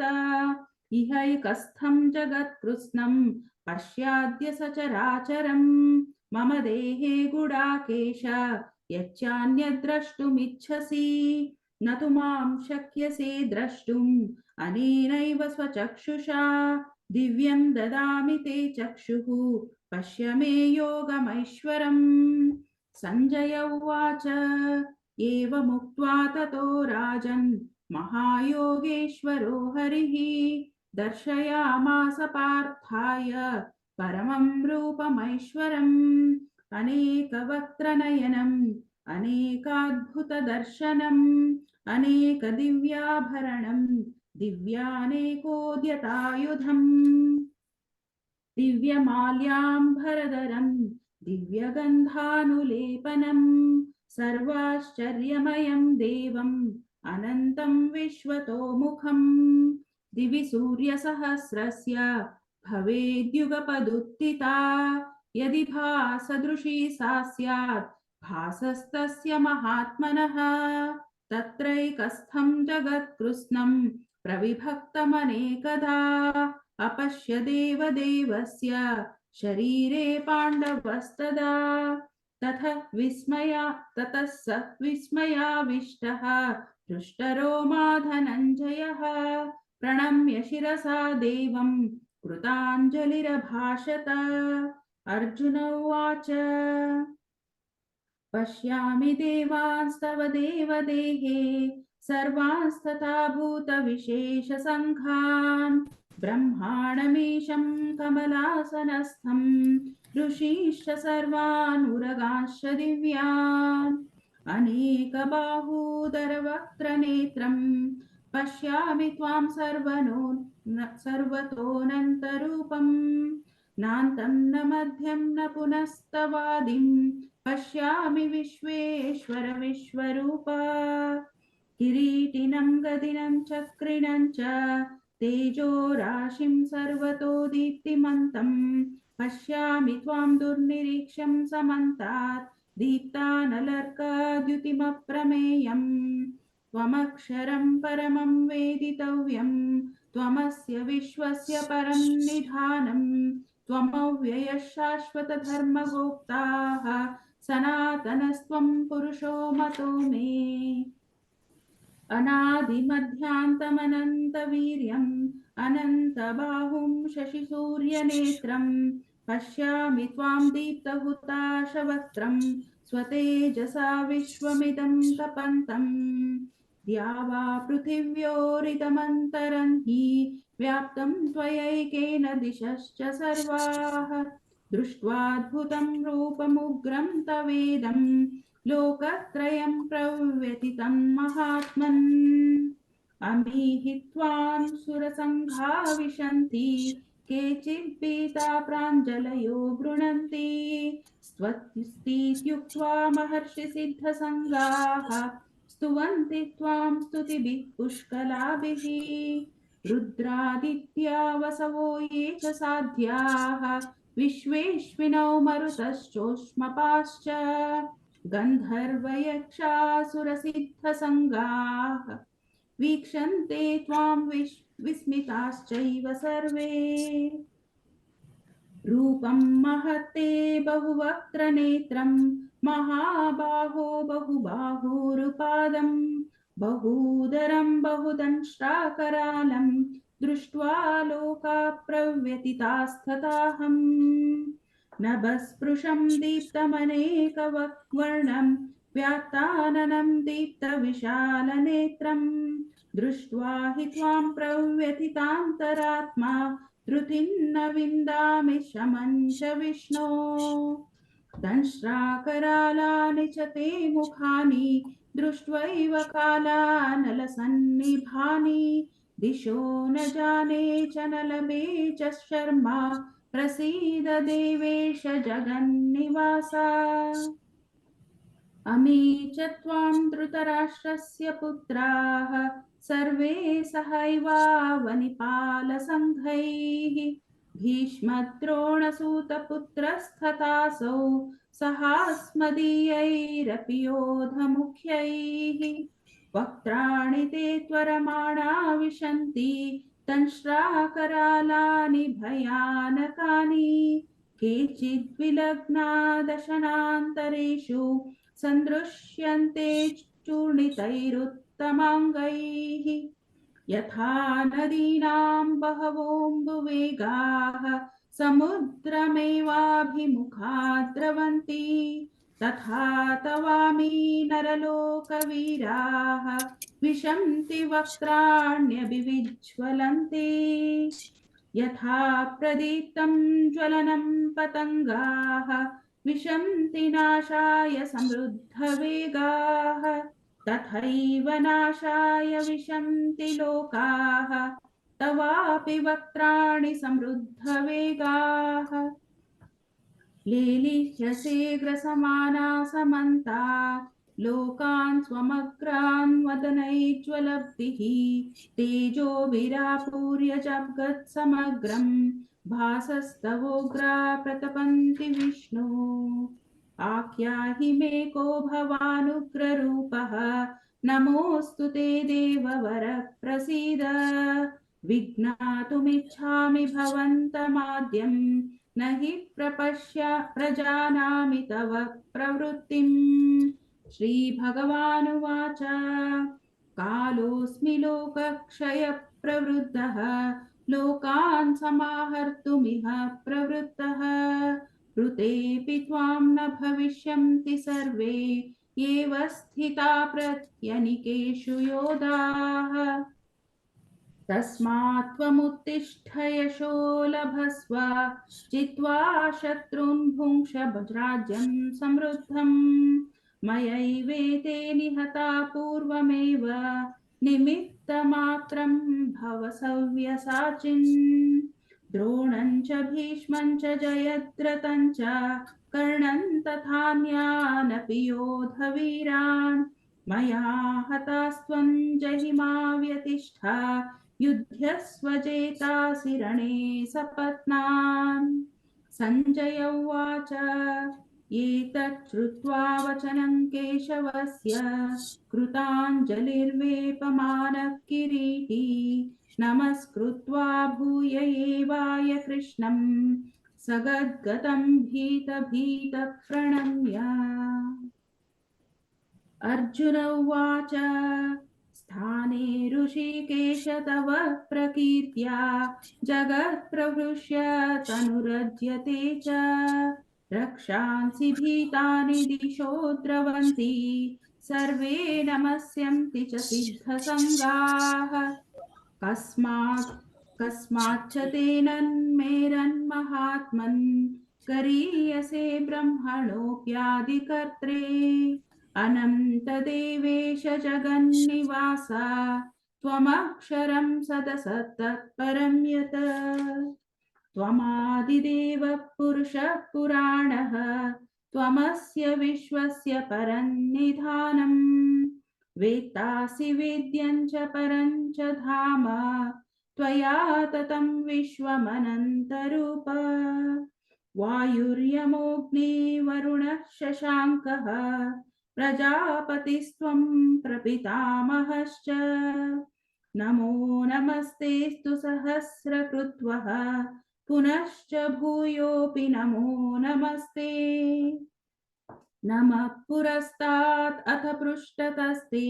इहैकस्थं जगत्कृत्स्नं पश्याद्य सचराचरम् मम देहे गुडाकेश यच्चान्यद्द्रष्टुमिच्छसि न तु मां शक्यसे द्रष्टुम् अनेनैव स्वचक्षुषा दिव्यं ददामि ते चक्षुः पश्य मे योगमैश्वरम्। सञ्जय उवाच एवमुक्त्वा ततो राजन् महायोगेश्वरो हरिः दर्शयामास पार्थाय परमं रूपमैश्वरम् अनेकवक्त्रनयनम् अनेकाद्भुतदर्शनम् अनेकदिव्याभरणम् दिव्यानेकोद्यतायुधम् दिव्यमाल्याम्बरधरम् दिव्यगन्धानुलेपनम् सर्वाश्चर्यमयम् देवम् अनन्तम् विश्वतोमुखम् दिवि सूर्यसहस्रस्य भवेद्युगपदुत्थिता यदि भासदृशी सा स्यात् भासस्तस्य महात्मनः तत्रैकस्थं जगत्कृत्स्नं प्रविभक्तमनेकधा अपश्य देवदेवस्य शरीरे पाण्डवस्तदा ततः स विस्मयाविष्टः हृष्टरोमा धनञ्जयः प्रणम्य शिरसा देवं कृताञ्जलिरभाषत। अर्जुन उवाच पश्यामि देवांस्तव देवदेहे सर्वांस्तथा भूतविशेषसङ्घान् ब्रह्माणमीशं कमलासनस्थं ऋषीश्च सर्वान् उरगांश्च दिव्यान् अनेकबाहूदरवक्त्रनेत्रं पश्यामि त्वां सर्वतोऽनन्तरूपम् नान्तं न मध्यं न पुनस्तवादिं पश्यामि विश्वेश्वर विश्वरूप किरीटिनं गदिनं चक्रिणं च तेजो राशिं सर्वतो दीप्तिमन्तं पश्यामि त्वां दुर्निरीक्ष्यं समन्तात् दीप्तानलर्काद्युतिमप्रमेयम् त्वमक्षरं परमं वेदितव्यं त्वमस्य विश्वस्य परं निधानं त्वमव्ययः शाश्वतधर्मगोप्ताः सनातनस्त्वं पुरुषो मतो मे अनादिमध्यान्तमनन्तवीर्यम् अनन्तबाहुं शशिसूर्यनेत्रं पश्यामि त्वां दीप्तहुताशवक्त्रं स्वतेजसा विश्वमिदं तपन्तम् द्यावा पृथिव्योरिदमन्तरं हि व्याप्तं त्वयैकेन दिशश्च सर्वाः दृष्ट्वाद्भुतं रूपमुग्रं तवेदं लोकत्रयं प्रव्यथितं महात्मन् अमीहि त्वां सुरसङ्घा विशन्ति केचिद्भीता प्राञ्जलयो गृह्णन्ति स्वस्तीत्युक्त्वा महर्षिसिद्धसङ्गाः स्तुवन्ति त्वां स्तुतिभिः पुष्कलाभिः रुद्रादित्या वसवो ये च साध्याः विश्वेश्विनौ मरुतश्चोष्मपाश्च गन्धर्वयक्षासुरसिद्धसङ्गाः वीक्षन्ते त्वां विस्मिताश्चैव सर्वे रूपं महत्ते बहुवक्त्रनेत्रं महाबाहो बहुबाहुरुपादं बहूदरं बहुदंष्ट्राकरालं दृष्ट्वा लोका प्रव्यथितास्तथाहम् नभस्पृशं दीप्तमनेकवर्णं व्यात्ताननं दीप्तविशालनेत्रं दृष्ट्वा हि त्वां प्रव्यथितान्तरात्मा धृतिं न विन्दामि शमं च विष्णो दंष्ट्राकरालानि च ते मुखानि दृष्ट्वैव कालानलसन्निभानि दिशो न जाने च न लभे च शर्मा प्रसीद देवेश जगन्निवासा अमी च त्वां धृतराष्ट्रस्य पुत्राः सर्वे सहैवावनिपालसङ्घैः भीष्मद्रोणसूतपुत्रस्तथासौ सहास्मदीयैरपि योधमुख्यैः वक्त्राणि ते त्वरमाणा विशन्ति दंष्ट्राकरालानि भयानकानि केचिद्विलग्ना दशनान्तरेषु सन्दृश्यन्ते चूर्णितैरुत्तमाङ्गैः यथा नदीनां बहवोऽम्बुवेगाः समुद्रमेवाभिमुखा द्रवन्ति तथा तवामी नरलोकवीराः विशन्ति वक्त्राण्यभिविज्वलन्ति यथा प्रदीप्तं ज्वलनं पतङ्गाः विशन्ति नाशाय समृद्धवेगाः तथैव नाशाय विशन्ति लोकाः तवापि वक्त्राणि समृद्धवेगाः लेलिह्यसे ग्रसमाना समन्तात् लोकान् स्वमग्रान् वदनैज्ज्वलब्धिः तेजोभिरापूर्य जगत्समग्रं भासस्तवोग्रा प्रतपन्ति विष्णु आख्याहि मे को भवानुग्ररूपः नमोऽस्तु ते देववर प्रसीद विज्ञातुमिच्छामि भवन्तमाद्यं न हि प्रजानामि तव प्रवृत्तिम् श्रीभगवानुवाच कालोऽस्मि लोकक्षयप्रवृद्धः लोकान् समाहर्तुमिह प्रवृत्तः ऋतेऽपि त्वां न भविष्यन्ति सर्वे एव स्थिता प्रत्यनिकेषु योधाः तस्मात् त्वमुत्तिष्ठ यशो लभस्व जित्वा शत्रून् भुङ्क्ष राज्यं समृद्धम् मयैवेते निहता पूर्वमेव निमित्तमात्रं भव सव्यसाचिन् द्रोणं च भीष्मं च जयद्रथं च कर्णं तथान्यानपि योधवीरान् मया हतास्त्वं जहिमा व्यतिष्ठा युध्यस्वजेतासि रणे सपत्नान्। सञ्जय उवाच एतत् श्रुत्वा वचनं केशवस्य कृताञ्जलिर्वेपमानः किरीटी नमस्कृत्वा भूय एवाय कृष्णं सगद्गदं भीतभीतः प्रणम्य। अर्जुन उवाच स्थाने ऋषिकेश तव प्रकीर्त्या जगत्प्रहृष्य तनुरज्यते च रक्षांसि भीतानि दिशो द्रवन्ति सर्वे नमस्यन्ति च सिद्धसङ्गाः। कस्माच्च तेनन्मेरन्महात्मन् गरीयसे ब्रह्मणोऽप्यादिकर्त्रे अनन्तदेवेश जगन्निवास त्वमक्षरं सदसत्तत्परं यत्। त्वमादिदेवः पुरुषः पुराणः त्वमस्य विश्वस्य परन्निधानम् वेत्तासि वेद्यं च परं च धाम त्वया ततं विश्वमनन्तरूप। वायुर्यमोऽग्निर्वरुणः शशाङ्कः प्रजापतिस्त्वं प्रपितामहश्च नमो नमस्तेऽस्तु सहस्रकृत्वः पुनश्च भूयोऽपि नमो नमस्ते। नमः पुरस्तात् अथ पृष्ठतस्ते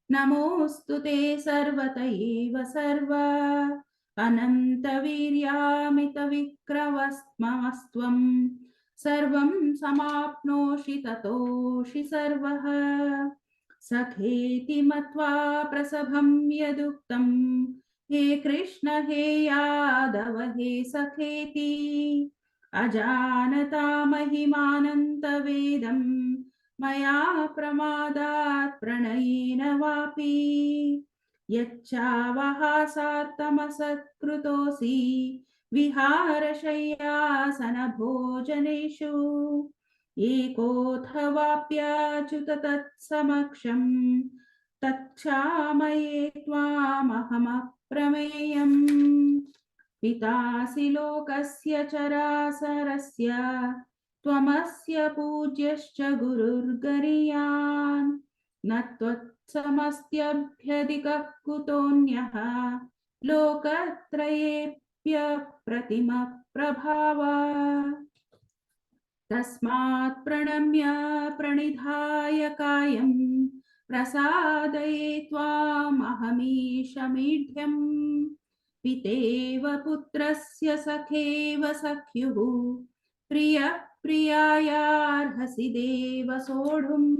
नमोऽस्तु ते सर्वत एव सर्व अनन्तवीर्यामितविक्रमस्त्वं सर्वं समाप्नोषि ततोषि सर्वः। सखेति मत्वा प्रसभं यदुक्तं हे कृष्ण हे यादव हे सखेति अजानता महिमानन्तवेदं मया प्रमादात् प्रणयेन वापि यच्चावहासात्तमसत्कृतोऽसि विहारशय्यासनभोजनेषु एकोऽथवाप्यच्युत तत्समक्षं तत्क्षामये त्वामहमप्रमेयम्। पितासि लोकस्य चराचरस्य त्वमस्य पूज्यश्च गुरुर्गरीयान् न त्वत्समस्त्यभ्यधिकः कुतोऽन्यः लोकत्रयेऽप्यप्रतिमः प्रभाव। तस्मात् प्रणम्य प्रणिधाय कायं प्रसादये त्वामहमीश मीढ्यम्। पितेव पुत्रस्य सखेव सख्युः प्रियः प्रियायार्हसि देव सोढुम्।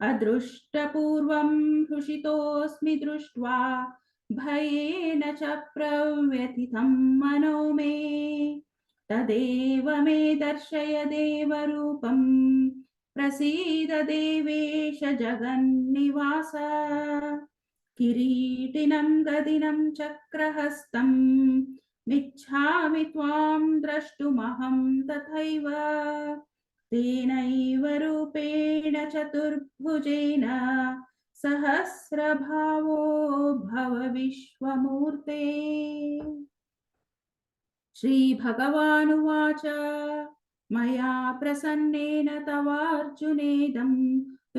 अदृष्टपूर्वं हृषितोऽस्मि दृष्ट्वा भयेन च प्रव्यथितं मनो मे तदेव मे दर्शय देवरूपं प्रसीद देवेश जगन्निवास। किरीटिनं गदिनं चक्रहस्तं मिच्छामि त्वां द्रष्टुमहं तथैव तेनैव रूपेण चतुर्भुजेन सहस्रभावो भव विश्वमूर्ते। श्रीभगवानुवाच मया प्रसन्नेन तवार्जुनेदं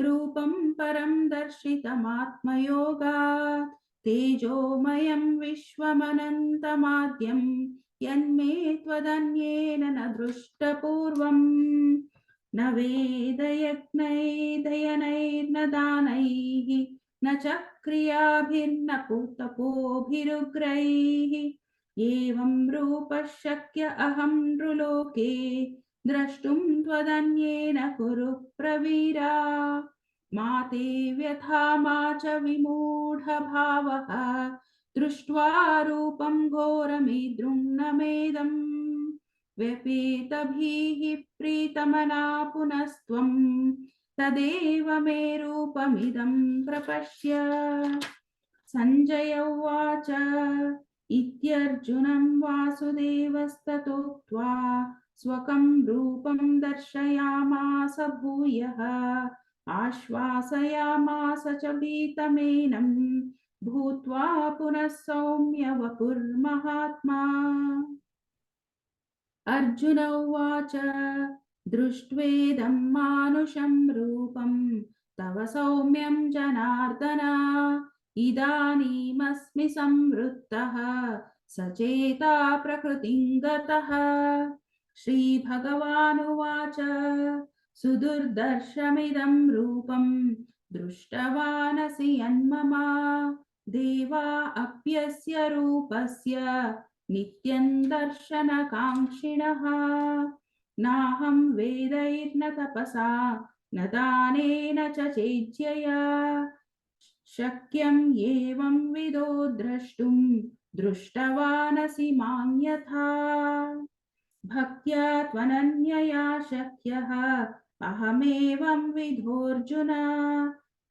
रूपं परं दर्शितमात्मयोगात् तेजोमयं विश्वमनन्तमाद्यं यन्मे त्वदन्येन न दृष्टपूर्वम्। न वेदयज्ञैर्दयनैर्न दानैः न च क्रियाभिर्न तपोभिरुग्रैः एवं रूपः शक्य अहं नृलोके द्रष्टुं त्वदन्येन कुरु प्रवीरा। मा ते व्यथा मा च विमूढभावः दृष्ट्वा रूपं घोरमीद्रुं न मेदम्। व्यपेतभिः प्रीतमना पुनस्त्वं तदेव मे रूपमिदं प्रपश्य। सञ्जय उवाच इत्यर्जुनं वासुदेवस्ततोक्त्वा स्वकं रूपं दर्शयामास भूयः आश्वासयामास च भीतमेनं भूत्वा पुनः सौम्य वपुर्महात्मा। अर्जुन उवाच दृष्ट्वेदं मानुषं रूपं तव सौम्यं जनार्दन इदानीमस्मि संवृत्तः सचेता प्रकृतिं गतः। श्रीभगवानुवाच सुदुर्दर्शमिदं रूपं दृष्टवानसि यन्मम देवा अप्यस्य रूपस्य नित्यं दर्शनकाङ्क्षिणः। नाहं वेदैर्न तपसा न दानेन च चेज्यया शक्यं एवं विदो द्रष्टुं दृष्टवानसि मां यथा। भक्त्या त्वनन्यया शक्यः अहमेवं विधोऽर्जुन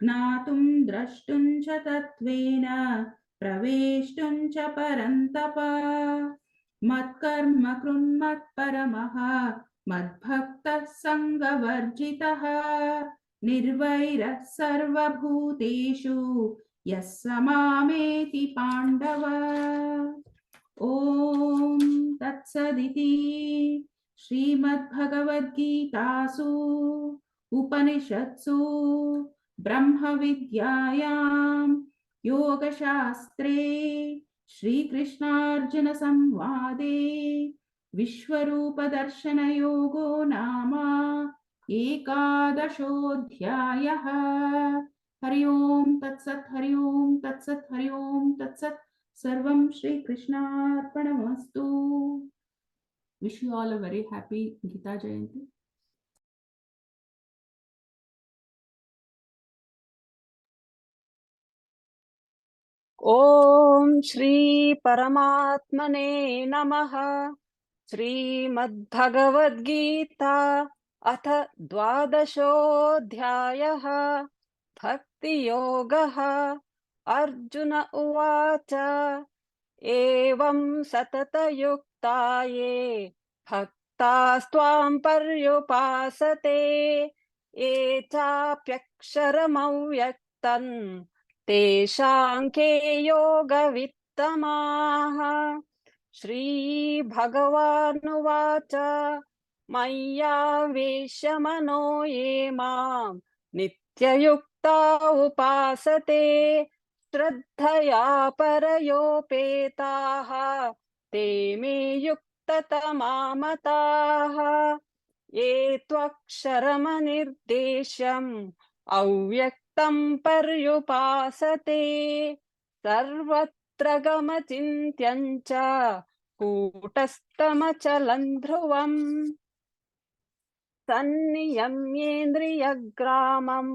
ज्ञातुं द्रष्टुं च तत्त्वेन प्रवेष्टुं च परन्तप। मत्कर्म कृन्मत्परमः मद्भक्तः सङ्गवर्जितः निर्वैरः सर्वभूतेषु यः स मामेति पाण्डव। ॐ तत्सदिति श्रीमद्भगवद्गीतासु उपनिषत्सु ब्रह्मविद्यायां योगशास्त्रे श्रीकृष्णार्जुन संवादे विश्वरूपदर्शनयोगो नाम एकादशोऽध्यायः। हरि ओम तत्सत् हरि ओम तत्सत् हरि ओम तत्सत्। सर्वं श्रीकृष्णार्पणमस्तु। Wish you all a very happy Gita Jayanti. ॐ श्री परमात्मने नमः। श्रीमद्भगवद्गीता अथ द्वादशोऽध्यायः भक्तियोगः। अर्जुन उवाच एवं सततयुक्ता ये भक्तास्त्वां पर्युपासते ये चाप्यक्षरमव्यक्तम् तेषां के योगवित्तमाः। श्रीभगवानुवाच मय्यावेश्य मनो ये मां नित्ययुक्ता उपासते श्रद्धया परयोपेताः ते मे युक्ततमा मताः। ये त्वक्षरमनिर्देश्यम् अव्यक्तं पर्युपासते सर्वत्र गमचिन्त्यं च कूटस्थमचलं ध्रुवम् सन्नियम्येन्द्रियग्रामं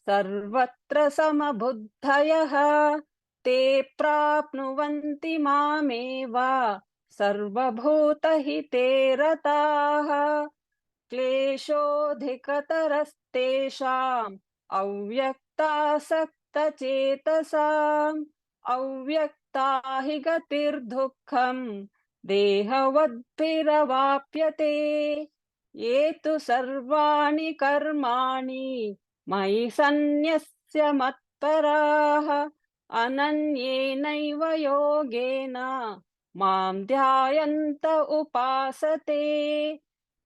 सर्वत्र समबुद्धयः ते प्राप्नुवन्ति मामेव सर्वभूतहिते रताः। क्लेशोऽधिकतरस्तेषाम् अव्यक्तासक्तचेतसाम् अव्यक्ता हि गतिर्दुःखम् देहवद्भिरवाप्यते। ये तु सर्वाणि कर्माणि मयि सन्न्यस्य मत्पराः अनन्येनैव योगेन मां ध्यायन्त उपासते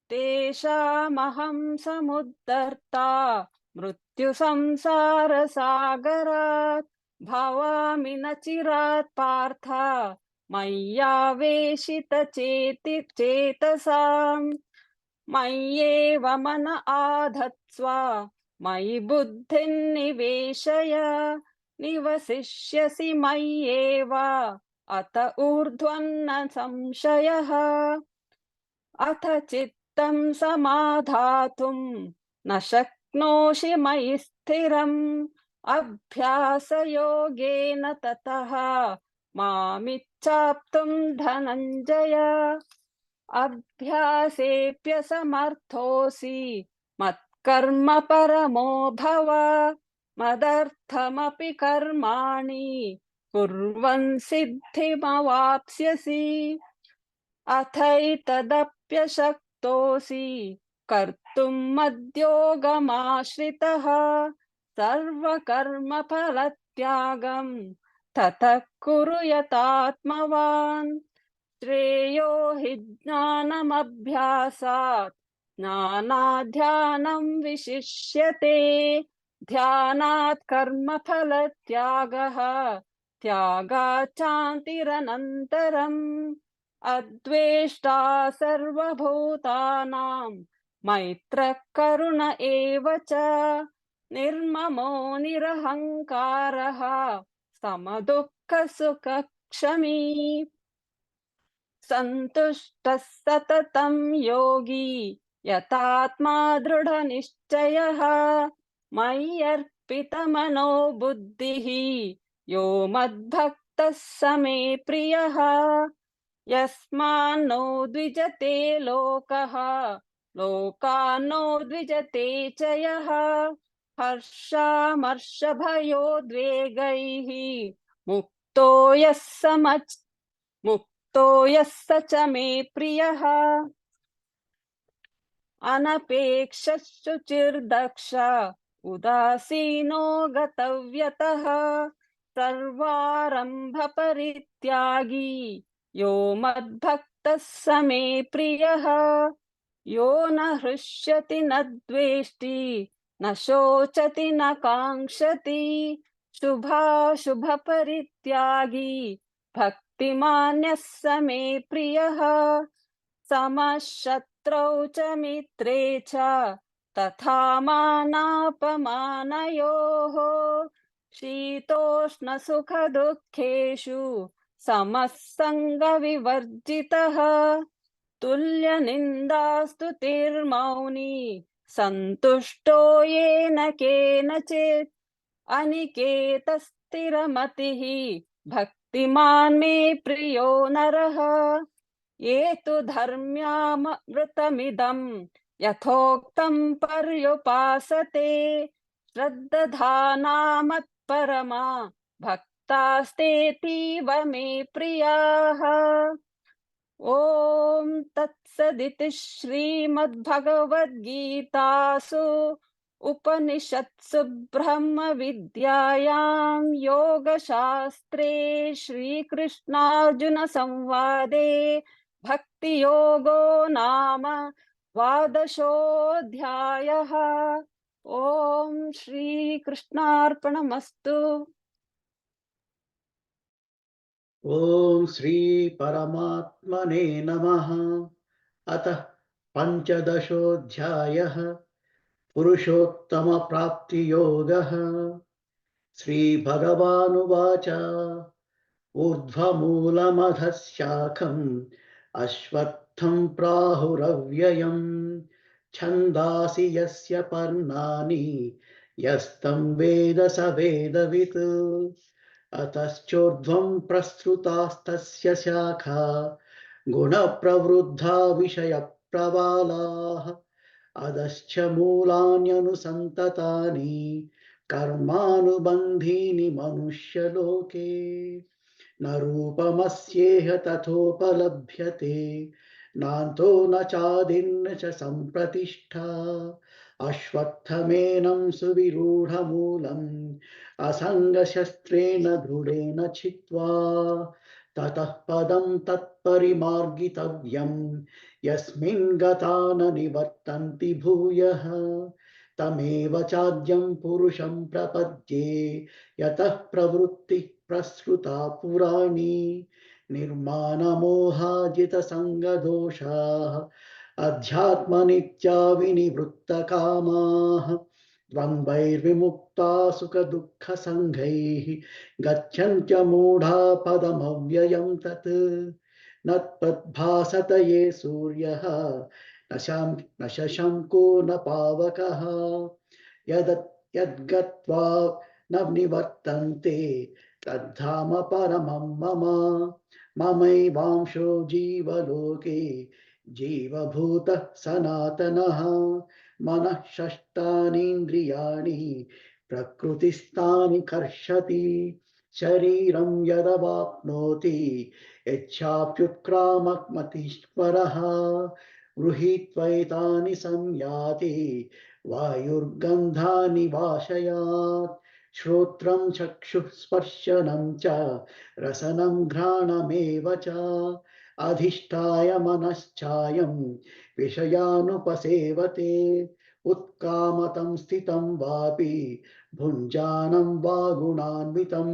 तेषामहं समुद्धर्ता मृत्युसंसारसागरात् भवामि न चिरात् पार्थ मय्यावेशितचेतसाम् मय्येव मन आधत्स्व मयि बुद्धिं निवेशय निवसिष्यसि मय्येव अत ऊर्ध्वन्न संशयः। अथ चित्तं समाधातुं न शक्नोषि मयि स्थिरम् अभ्यासयोगेन ततः मामिच्छाप्तुं धनञ्जय। अभ्यासेऽप्यसमर्थोऽसि मत्कर्म परमो भव मदर्थमपि कर्माणि कुर्वन् सिद्धिमवाप्स्यसि। अथैतदप्यशक्तोऽसि कर्तुं मद्योगमाश्रितः सर्वकर्मफलत्यागं ततः कुरु यतात्मवान् श्रेयो हि ज्ञानमभ्यासात् ज्ञानाध्यानं विशिष्यते ध्यानात् कर्मफलत्यागः त्यागात् शान्तिरनन्तरम् अद्वेष्टा सर्वभूतानां मैत्रः करुण एव च निर्ममो निरहङ्कारः समदुःखसुखक्षमी सन्तुष्टः सततं योगी यतात्मा दृढनिश्चयः मय्यर्पितमनो बुद्धिः यो मद्भक्तः स मे प्रियः यस्मान्नो द्विजते लोकः लोकान्नो द्विजते च यः हर्षामर्षभयोद्वेगैः मुक्तो यः स च मे प्रियः अनपेक्षः शुचिर्दक्ष उदासीनो गतव्यतः सर्वारम्भपरित्यागी यो मद्भक्तः स मे प्रियः यो न हृष्यति न द्वेष्टि न शोचति न काङ्क्षति शुभाशुभपरित्यागी भक्तिमान्यः स मे प्रियः समः शत्रौ च मित्रे च तथा मानापमानयोः शीतोष्णसुखदुःखेषु समः सङ्गविवर्जितः तुल्यनिन्दास्तुतिर्मौनी सन्तुष्टो येन केनचित् अनिकेतस्थिरमतिः भक्तिमान् मे प्रियो नरः ये तु धर्म्यामृतमिदं यथोक्तं पर्युपासते श्रद्धानामत्परमा भक्तास्तेतीव मे प्रियाः ॐ तत्सदिति श्रीमद्भगवद्गीतासु उपनिषत्सु ब्रह्मविद्यायां योगशास्त्रे श्रीकृष्णार्जुनसंवादे भक्तियोगो नाम द्वादशोऽध्यायः ॐ श्रीकृष्णार्पणमस्तु। ॐ श्री परमात्मने नमः। अतः पञ्चदशोऽध्यायः पुरुषोत्तमप्राप्तियोगः। श्रीभगवानुवाच ऊर्ध्वमूलमधः शाखम् अश्वत्थं प्राहुरव्ययम् छन्दासि यस्य पर्णानि यस्तं वेद स वेदवित् अतश्चोर्ध्वं प्रसृतास्तस्य शाखा गुणप्रवृद्धा विषयप्रवालाः अधश्च मूलान्यनुसन्ततानि कर्मानुबन्धीनि मनुष्यलोके न रूपमस्येह तथोपलभ्यते नान्तो न चादिर्न च सम्प्रतिष्ठा अश्वत्थमेनं सुविरूढमूलम् असङ्गशस्त्रेण दृढेन छित्त्वा ततः पदं तत्परिमार्गितव्यं यस्मिन् गता न निवर्तन्ति भूयः तमेव चाद्यं पुरुषं प्रपद्ये यतः प्रवृत्तिः प्रसृता पुराणी निर्माणमोहाजितसङ्गदोषाः अध्यात्मनित्या विनिवृत्तकामाः द्वन्द्वैर्विमुक्ता सुखदुःखसङ्घैः गच्छन्त्यमूढा पदमव्ययं तत् न तद्भासत ये सूर्यः न शशङ्को न पावकः यद्गत्वा न निवर्तन्ते तद्धाम परमं मम ममैवांशो जीवलोके जीवभूतः सनातनः मनः षष्ठानीन्द्रियाणि प्रकृतिस्थानि कर्षति शरीरं यदवाप्नोति यच्छाप्युत्क्रामत्मतीश्वरः गृहीत्वैतानि संयाति वायुर्गन्धानि वाशयात् श्रोत्रं चक्षुः स्पर्शनं च रसनं घ्राणमेव च अधिष्ठाय मनश्चायं विषयानुपसेवते उत्कामतं स्थितं वापि भुञ्जानं वा गुणान्वितं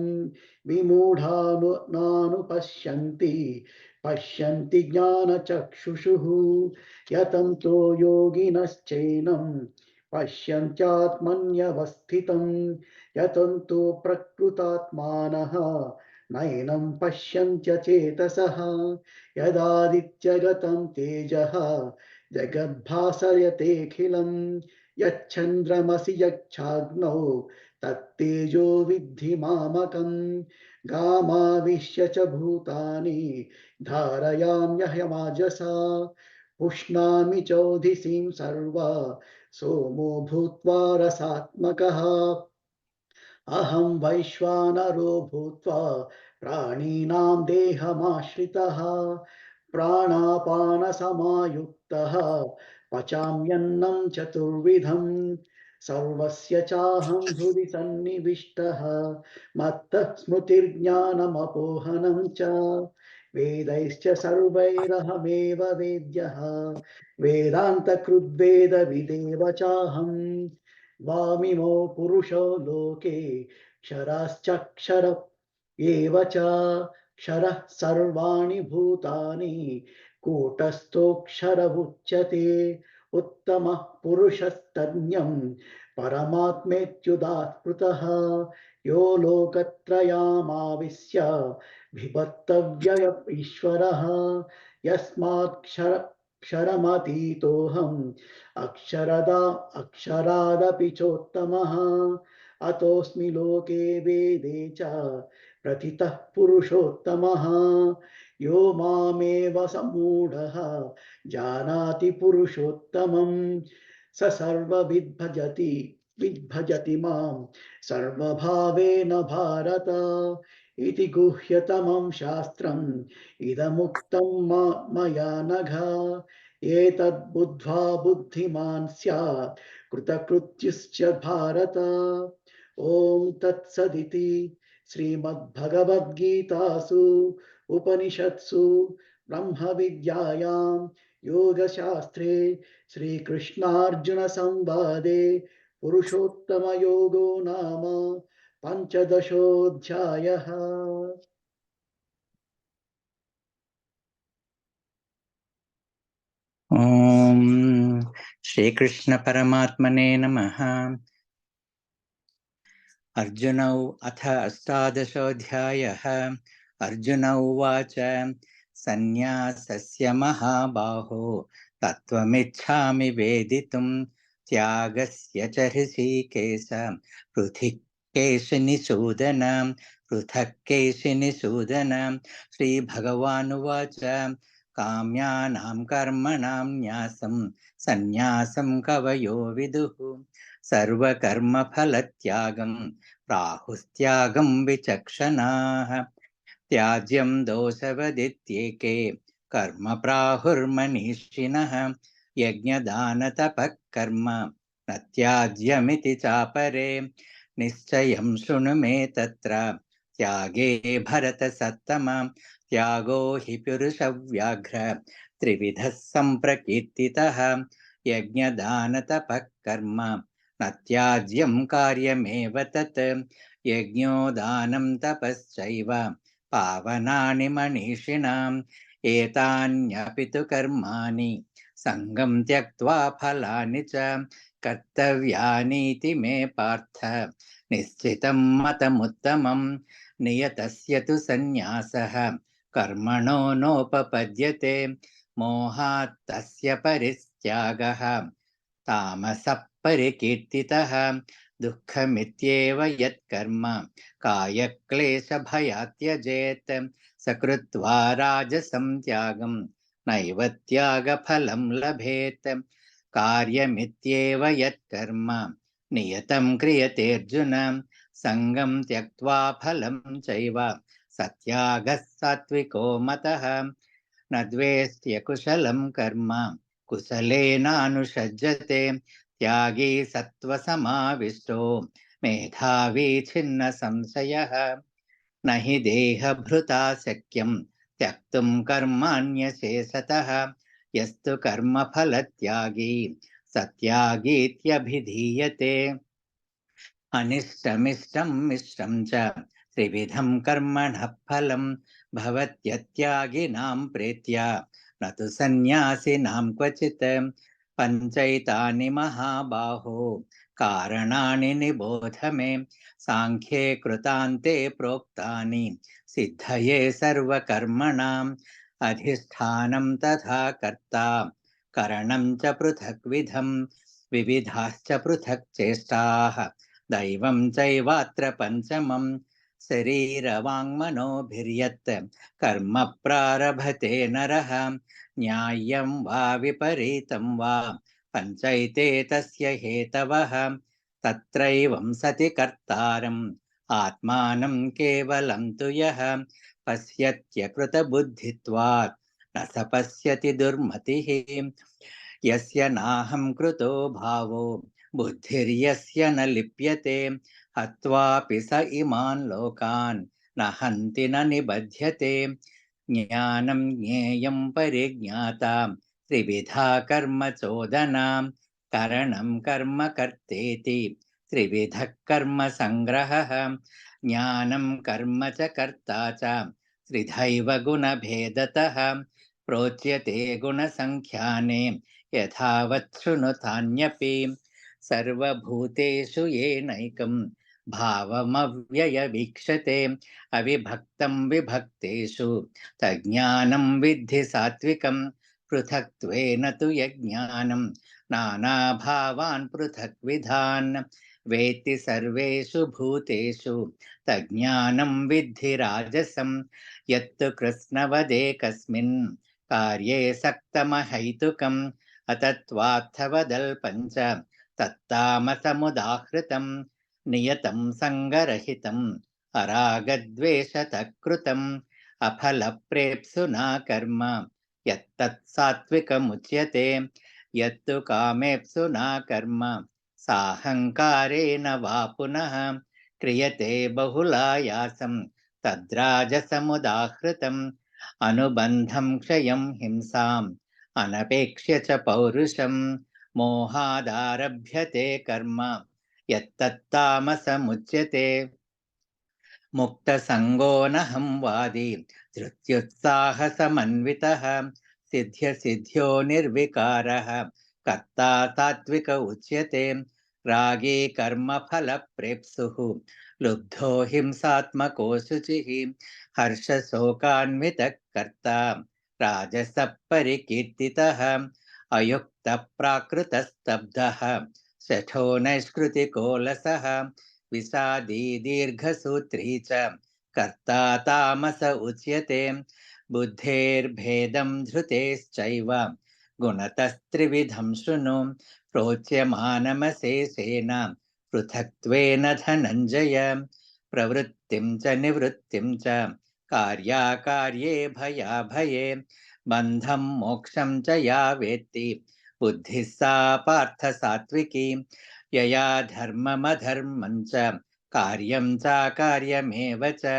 विमूढानुपश्यन्ति पश्यन्ति ज्ञानचक्षुषुः यतन्तो योगिनश्चैनं पश्यन्त्यात्मन्यवस्थितं यतन्तो प्रकृतात्मानः नैनं पश्यन्त्यचेतसः यदादित्यगतं तेजः जगद्भासयतेऽखिलं यच्चन्द्रमसि यच्छाग्नौ तत्तेजो विद्धि मामकं गामाविश्य च भूतानि धारयाम्यहमाजसा पुष्णामि चौधिसीं सर्वा सोमो भूत्वा रसात्मकः अहं वैश्वानरो भूत्वा प्राणिनां देहमाश्रितः प्राणापानसमायुक्तः पचाम्यन्नं चतुर्विधं सर्वस्य चाहं हृदि सन्निविष्टः मत्तः स्मृतिर्ज्ञानमपोहनं च वेदैश्च सर्वैरहमेव वेद्यः वेदान्तकृद्वेदविदेव चाहम् वामिमो पुरुषो लोके क्षराश्चक्षर एव च क्षरः सर्वाणि भूतानि कूटस्थोऽक्षर उच्यते उत्तमः पुरुषस्तज्ञं परमात्मेत्युदात्कृतः यो लोकत्रयामाविश्य बिभक्तव्यय ईश्वरः यस्मात् क्षरमतीतोऽहम् अक्षरादपि चोत्तमः अतोऽस्मि लोके वेदे च प्रथितः पुरुषोत्तमः यो मामेव सम्मूढः जानाति पुरुषोत्तमं स सर्वविद्भजति मां सर्वभावेन भारत इति गुह्यतमं शास्त्रम् इदमुक्तं मया नघ एतद्बुद्ध्वा बुद्धिमान् स्यात् कृतकृत्युश्च भारत ॐ तत्सदिति श्रीमद्भगवद्गीतासु उपनिषत्सु ब्रह्मविद्यायां योगशास्त्रे श्रीकृष्णार्जुनसंवादे पुरुषोत्तमयोगो नाम पञ्चदशोऽध्यायः। ॐ श्रीकृष्ण परमात्मने नमः। अर्जुनौ अथ अष्टादशोऽध्यायः। अर्जुन उवाच सन्न्यासस्य महाबाहो तत्त्वमिच्छामि वेदितुं त्यागस्य च ऋषिकेश पृथक् केशिनिषूदन श्रीभगवानुवाच काम्यानां कर्मणां न्यासं सन्न्यासं कवयो विदुः सर्वकर्मफलत्यागं प्राहुस्त्यागं विचक्षणाः त्याज्यं दोषवदित्येके कर्म प्राहुर्मनीषिणः यज्ञदानतपः कर्म न त्याज्यमिति चापरे निश्चयं शृणु मे तत्र त्यागे भरतसत्तम त्यागो हि पुरुषव्याघ्र त्रिविधः सम्प्रकीर्तितः यज्ञदानतपः कर्म न त्याज्यं कार्यमेव तत् यज्ञो दानं तपश्चैव पावनानि मनीषिणाम् एतान्यपि तु कर्माणि सङ्गं त्यक्त्वा फलानि च कर्तव्यानीति मे पार्थ निश्चितं मतमुत्तमं नियतस्य तु सन्न्यासः कर्मणो नोपपद्यते मोहात् तस्य परित्यागः तामसः परिकीर्तितः दुःखमित्येव यत्कर्म कायक्लेशभयात् त्यजेत् सकृत्वा राजसं त्यागं नैव त्यागफलं लभेत् कार्यमित्येव यत्कर्म नियतं क्रियतेऽर्जुन सङ्गं त्यक्त्वा फलं चैव सत्यागः सात्विको मतः न द्वेष्ट्य कुशलं कर्म कुशलेनानुषज्यते त्यागी सत्त्वसमाविष्टो मेधावी छिन्न संशयः न हि देहभृता शक्यं त्यक्तुं कर्माण्यशेषतः यस्तु कर्मफलत्यागी सत्यागीत्यभिधीयते अनिष्टमिष्टं मिश्रं च त्रिविधं कर्मणः फलं भवत्यत्यागिनां प्रेत्य न तु सन्न्यासिनां क्वचित् पञ्चैतानि महाबाहो कारणानि निबोध मे सांख्ये कृतान्ते प्रोक्तानि सिद्धये सर्वकर्मणाम् अधिष्ठानं तथा कर्ता करणं च पृथक्विधं विविधाश्च पृथक् चेष्टाः दैवं चैवात्र पञ्चमं शरीरवाङ्मनोभिर्यत् कर्म प्रारभते नरः न्याय्यं वा विपरीतं वा पञ्चैते तस्य हेतवः तत्रैवं सति कर्तारम् आत्मानं केवलं तु यः पश्यत्यकृतबुद्धित्वात् न स पश्यति दुर्मतिः यस्य नाहं कृतो भावो बुद्धिर्यस्य न लिप्यते हत्वापि स इमान् लोकान् न हन्ति न निबध्यते ज्ञानं ज्ञेयं परिज्ञाता त्रिविधा कर्म चोदना करणं कर्म कर्तेति त्रिविधः कर्म संग्रहः ज्ञानं कर्म च कर्ता च त्रिधैव गुणभेदतः प्रोच्यते गुणसंख्याने यथावत् शृणुतान्यपि सर्वभूतेषु येनैकं भावमव्ययवीक्षते अविभक्तं विभक्तेषु तज्ज्ञानं विद्धि सात्विकं पृथक्त्वेन तु यज्ञानं नानाभावान् पृथक्विधान् वेत्ति सर्वेषु भूतेषु तज्ज्ञानं विद्धि राजसं यत्तु कृत्स्नवदेकस्मिन् कार्ये सक्तमहैतुकम् अतत्त्वार्थवदल्पञ्च तत्तामसमुदाहृतं नियतं सङ्गरहितं अरागद्वेषतः कृतम् अफलप्रेप्सुना कर्म यत्तत् सात्विकमुच्यते यत्तु कामेप्सुना कर्म साहङ्कारेण वा पुनः क्रियते बहुलायासं तद्राजसमुदाहृतम् अनुबन्धं क्षयं हिंसाम् अनपेक्ष्य च पौरुषं मोहादारभ्यते कर्म यत्तत्तामसमुच्यते मुक्तसङ्गो नहं वादी धृत्युत्साहसमन्वितः सिद्ध्यसिद्ध्यो निर्विकारः कर्ता सात्विक उच्यते रागी कर्मफलप्रेप्सुः लुब्धो हिंसात्मको शुचिः हर्षशोकान्वितः कर्ता राजसः परिकीर्तितः अयुक्तप्राकृतस्तब्धः शठो नैष्कृतिकोलसः विषादी दीर्घसूत्री च कर्ता तामस उच्यते बुद्धेर्भेदं धृतेश्चैव गुणतस्त्रिविधं शृणु प्रोच्यमानमशेषेण पृथक्त्वेन धनञ्जय प्रवृत्तिं च निवृत्तिं च कार्याकार्ये भयाभये बन्धं मोक्षं च या वेत्ति बुद्धिः सा पार्थ सात्विकी यया धर्ममधर्मं च कार्यं चाकार्यमेव च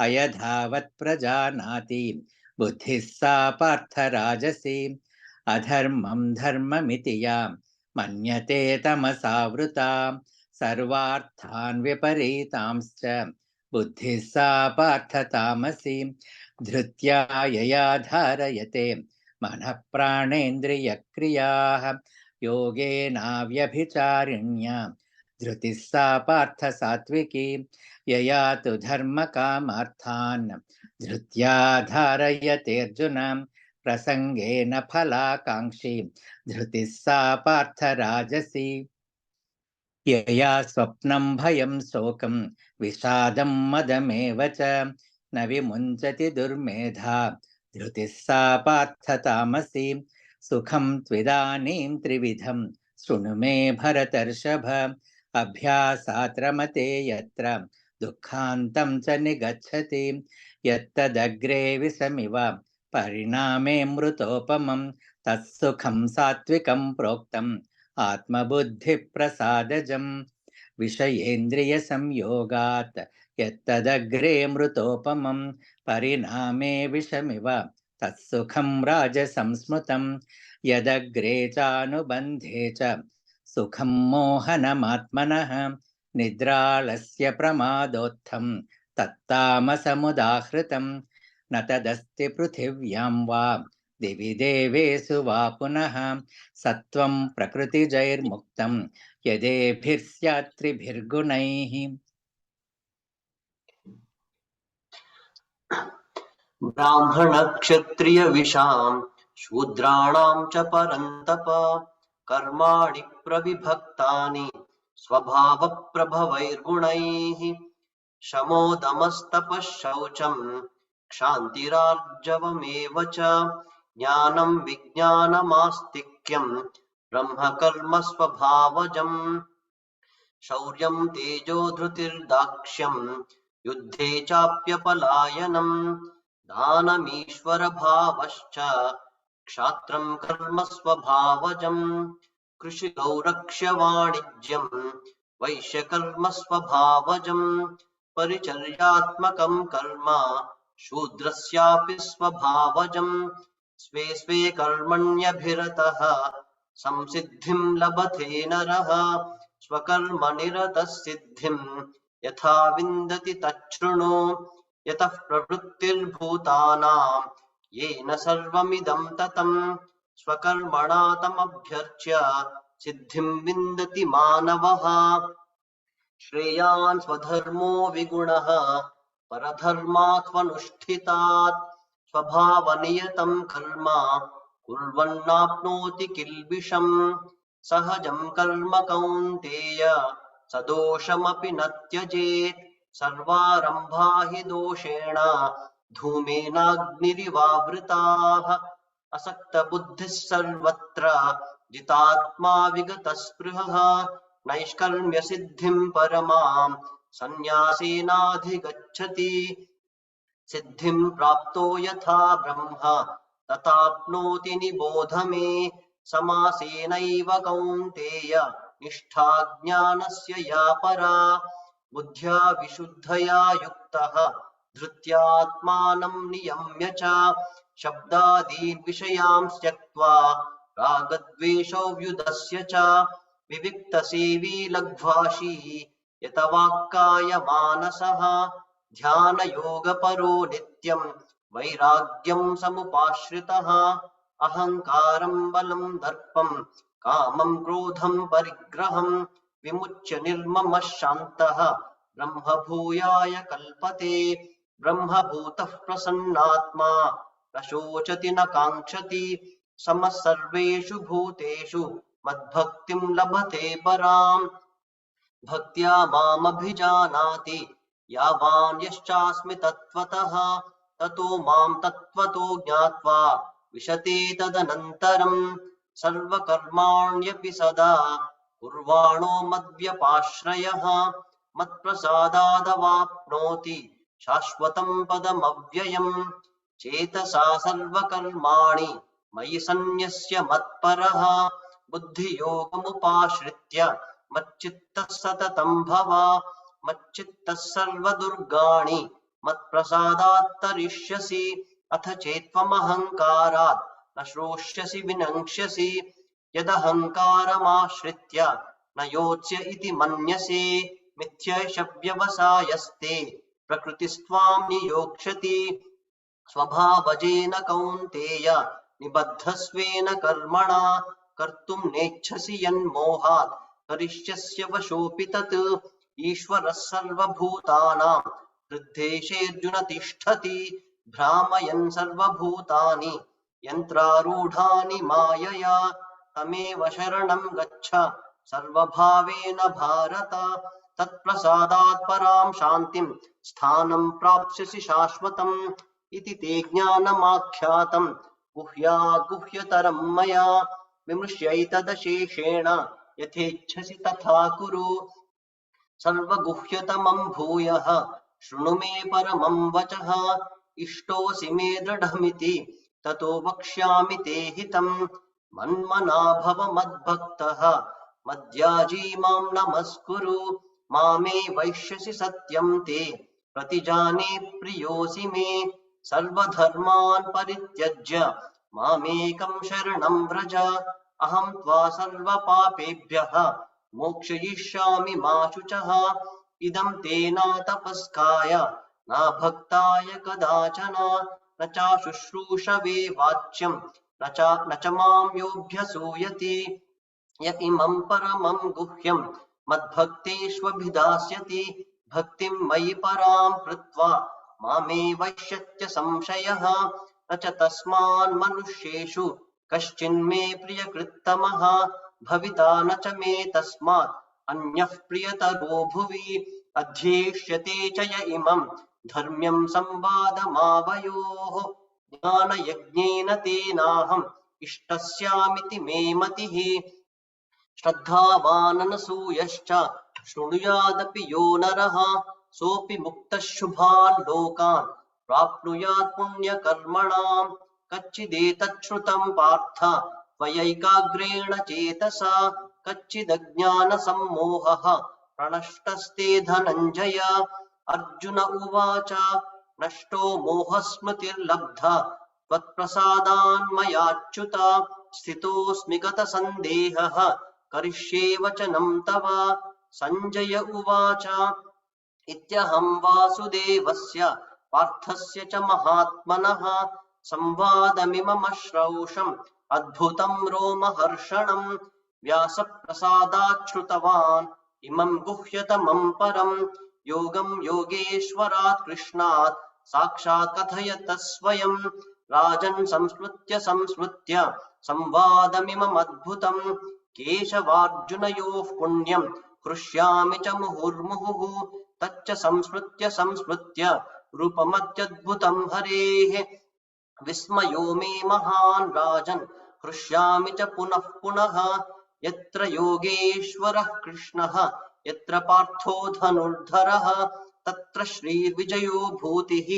अयधावत् प्रजानाति बुद्धिः सा पार्थ राजसी अधर्मं धर्ममिति या मन्यते तमसावृता सर्वार्थान् विपरीतांश्च बुद्धिः सा पार्थ तामसी धृत्या यया धारयते मनः प्राणेन्द्रियक्रियाः योगेनाव्यभिचारिण्या धृतिः सा पार्थ सात्विकी यया तु धर्मकामार्थान् धृत्या धारयतेऽर्जुन प्रसंगेन फलाकाङ्क्षी धृतिः सा पार्थ राजसी यया स्वप्नं भयं शोकं विषादं मदमेव च न विमुञ्चति दुर्मेधा धृतिः सा पार्थ तामसी सुखं त्विदानीं त्रिविधं शृणु मे भरतर्षभ अभ्यासात् रमते यत्र दुःखान्तं च निगच्छति यत्तदग्रे विषमिव परिणामे मृतोपमं तत्सुखं सात्विकं प्रोक्तम् आत्मबुद्धिप्रसादजं विषयेन्द्रियसंयोगात् यत्तदग्रे मृतोपमं परिणामे विषमिव तत्सुखं राजसंस्मृतं यदग्रे चानुबन्धे च सुखं मोहनमात्मनः निद्रालस्य प्रमादोत्थं तत्तामसमुदाहृतं न तदस्ति पृथिव्यां वा दिवि देवेषु वा पुनः सत्वं प्रकृतिजैर्मुक्तं यदेभिर्स्यात् त्रिभिर्गुणैः। ब्राह्मणक्षत्रियविषां शूद्राणां च परन्तप कर्माणि प्रविभक्तानि स्वभावप्रभवैर्गुणैः शमोदमस्तपः शौचं क्षान्तिरार्जवमेव च ज्ञानं विज्ञानमास्तिक्यं ब्रह्मकर्म स्वभावजम् शौर्यं तेजो धृतिर्दाक्ष्यं युद्धे चाप्यपलायनं दानमीश्वरभावश्च क्षात्रं कर्म स्वभावजम् कृषिगौरक्ष्यवाणिज्यं वैश्यकर्म स्वभावजम् परिचर्यात्मकं कर्म शूद्रस्यापि स्वभावजम् स्वे स्वे कर्मण्यभिरतः संसिद्धिं लभते नरः स्वकर्मनिरतः सिद्धिं यथा विन्दति तच्छृणु यतः प्रवृत्तिर्भूतानां येन सर्वमिदं ततं स्वकर्मणा तमभ्यर्च्य सिद्धिं विन्दति मानवः श्रेयान् स्वधर्मो विगुणः परधर्मात्मनुष्ठितात् स्वभावनियतं कर्म कुर्वन्नाप्नोति किल्बिषम् सहजं कर्म कौन्तेय सदोषमपि न त्यजेत् सर्वारम्भा हि दोषेण धूमेनाग्निरिवावृताः असक्तबुद्धिः सर्वत्र जितात्मा विगतस्पृहः नैष्कर्म्यसिद्धिं परमां सन्न्यासेनाधिगच्छति सिद्धिं प्राप्तो यथा ब्रह्म तथाप्नोति निबोध मे समासेनैव कौन्तेय निष्ठा ज्ञानस्य या परा बुद्ध्या विशुद्धया युक्तः धृत्यात्मानं नियम्य च शब्दादीन् विषयान् त्यक्त्वा रागद्वेषौ व्युदस्य च विविक्तसेवी लघ्वाशी यतवाक्कायमानसः ध्यानयोगपरो नित्यं वैराग्यं समुपाश्रितः अहङ्कारं बलं दर्पं कामं क्रोधं परिग्रहं विमुच्य निर्ममः शान्तः ब्रह्मभूयाय कल्पते ब्रह्मभूतः प्रसन्नात्मा न शोचति न काङ्क्षति समः सर्वेषु भूतेषु मद्भक्तिं लभते पराम् भक्त्या मामभिजानाति यावान् यश्चास्मि तत्त्वतः ततो मां तत्त्वतो ज्ञात्वा विशते तदनन्तरम् सर्वकर्माण्यपि सदा कुर्वाणो मद्व्यपाश्रयः मत्प्रसादादवाप्नोति शाश्वतं पदमव्ययम् चेतसा सर्वकर्माणि मयि सन्न्यस्य मत्परः बुद्धियोगमुपाश्रित्य मच्चित्तः सततं भव मच्चित्तः सर्वदुर्गाणि मत्प्रसादात् तरिष्यसि अथ चेत्त्वमहङ्कारात् न श्रोष्यसि विनङ्क्ष्यसि यदहङ्कारमाश्रित्य न योत्स्य इति मन्यसे मिथ्यैष व्यवसायस्ते प्रकृतिस्त्वां नियोक्ष्यति स्वभावजेन कौन्तेय निबद्धस्वेन कर्मणा कर्तुं नेच्छसि यन्मोहात् करिष्यस्य वशोऽपि तत् ईश्वरः सर्वभूतानां हृद्देशेऽर्जुन तिष्ठति भ्रामयन् सर्वभूतानि यन्त्रारूढानि मायया तमेव शरणं गच्छ सर्वभावेन भारत तत्प्रसादात् परां शान्तिं स्थानं प्राप्स्यसि शाश्वतम् इति ते ज्ञानमाख्यातं गुह्यागुह्यतरं मया विमृश्यैतदशेषेण यथेच्छसि तथा कुरु सर्वगुह्यतमं भूयः शृणु मे परमं वचः इष्टोऽसि मे दृढमिति ततो वक्ष्यामि ते हितम् मन्मना भव मद्भक्तः मद्याजी मां नमस्कुरु मामे वैश्यसि सत्यं ते प्रतिजाने प्रियोऽसि मे सर्वधर्मान् परित्यज्य मामेकं शरणं व्रज अहं त्वा सर्वपापेभ्यः मोक्षयिष्यामि मा शुचः इदं ते न तपस्काय न भक्ताय कदाचन न चाशुश्रूषवे वाच्यं न च मां योऽभ्यसूयति य इमं परमं गुह्यं मद्भक्तेष्वभिधास्यति भक्तिं मयि परां कृत्वा मामे वैश्यत्य संशयः न च तस्मान् मनुष्येषु कश्चिन्मे प्रियकृत्तमः भविता न च मे तस्मात् अन्यः प्रियतरो भुवि अध्येष्यते च य इमं धर्म्यं संवादमावयोः ज्ञानयज्ञेन तेनाहम् इष्टस्यामिति मे मतिः श्रद्धावाननसूयश्च शृणुयादपि यो नरः सोऽपि मुक्तः शुभान् लोकान् प्राप्नुयात् पुण्यकर्मणाम् कच्चिदेतच्छ्रुतम् पार्थ त्वयैकाग्रेण चेतसा कच्चिदज्ञानसम्मोहः प्रणष्टस्ते धनञ्जय अर्जुन उवाच नष्टो मोहस्मृतिर्लब्धा त्वत्प्रसादान्मयाच्युत स्थितोऽस्मि गतसन्देहः करिष्ये वचनं तव सञ्जय उवाच इत्यहं वासुदेवस्य पार्थस्य च महात्मनः संवादमिममश्रौषम् अद्भुतं रोमहर्षणम् व्यासप्रसादाच्छ्रुतवान् इमं गुह्यतमं परं योगं योगेश्वरात् कृष्णात् साक्षात् कथयतः स्वयं राजन् संस्मृत्य संवादमिममद्भुतं केशवार्जुनयोः पुण्यं हृष्यामि च मुहुर्मुहुः तच्च संस्मृत्य रूपमत्यद्भुतं हरेः विस्मयो मे महान् राजन् हृष्यामि च पुनः पुनः यत्र योगेश्वरः कृष्णः यत्र पार्थो धनुर्धरः तत्र श्रीर्विजयो भूतिः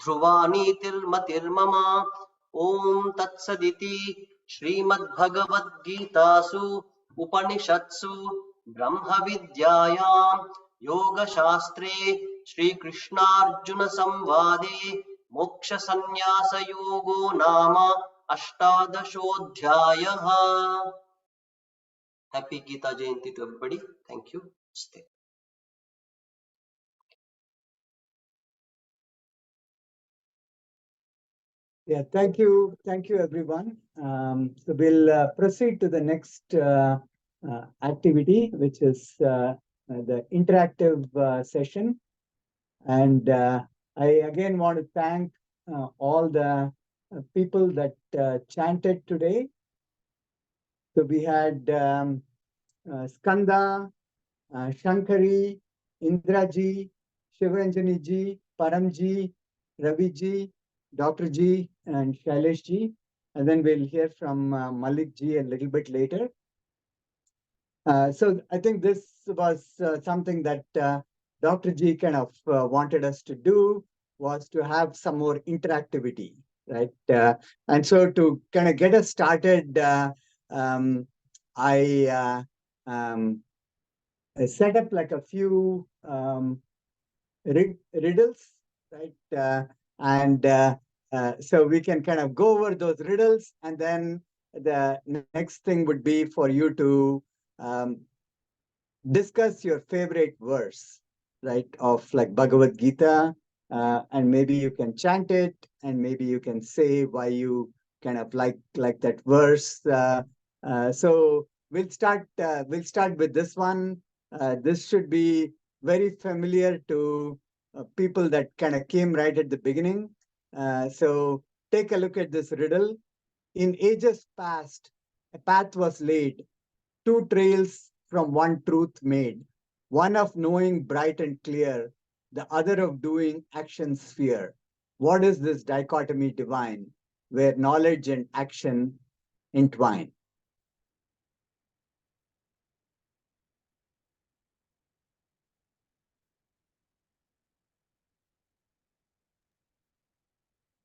ध्रुवा नीतिर्मतिर्मम ॐ तत्सदिति श्रीमद्भगवद्गीतासु उपनिषत्सु ब्रह्मविद्यायां योगशास्त्रे श्रीकृष्णार्जुनसंवादे मोक्षसंन्यासयोगो नाम अष्टादशोऽध्यायः. Happy Gita Jayanthi to everybody. Thank you. Stay. Yeah, thank you everyone. So we'll proceed to the next activity, which is the interactive session. And I again want to thank all the people that chanted today. So we had Skanda, Shankari, Indraji, Shivaranjani ji, Paramji, Raviji, Dr. G, and Shailesh ji. And then we'll hear from Malik ji a little bit later. So I think this was something that Dr. G kind of wanted us to do, was to have some more interactivity, right? And so to kind of get us started, I set up like a few riddles, right? So we can kind of go over those riddles, and then the next thing would be for you to discuss your favorite verse, right, of like Bhagavad Gita, and maybe you can chant it, and maybe you can say why you kind of like that verse. So we'll start with this one. This should be very familiar to people that kind of came right at the beginning. So take a look at this riddle. In ages past, a path was laid, two trails from one truth made, one of knowing bright and clear, the other of doing actions fear. What is this dichotomy divine, where knowledge and action entwine?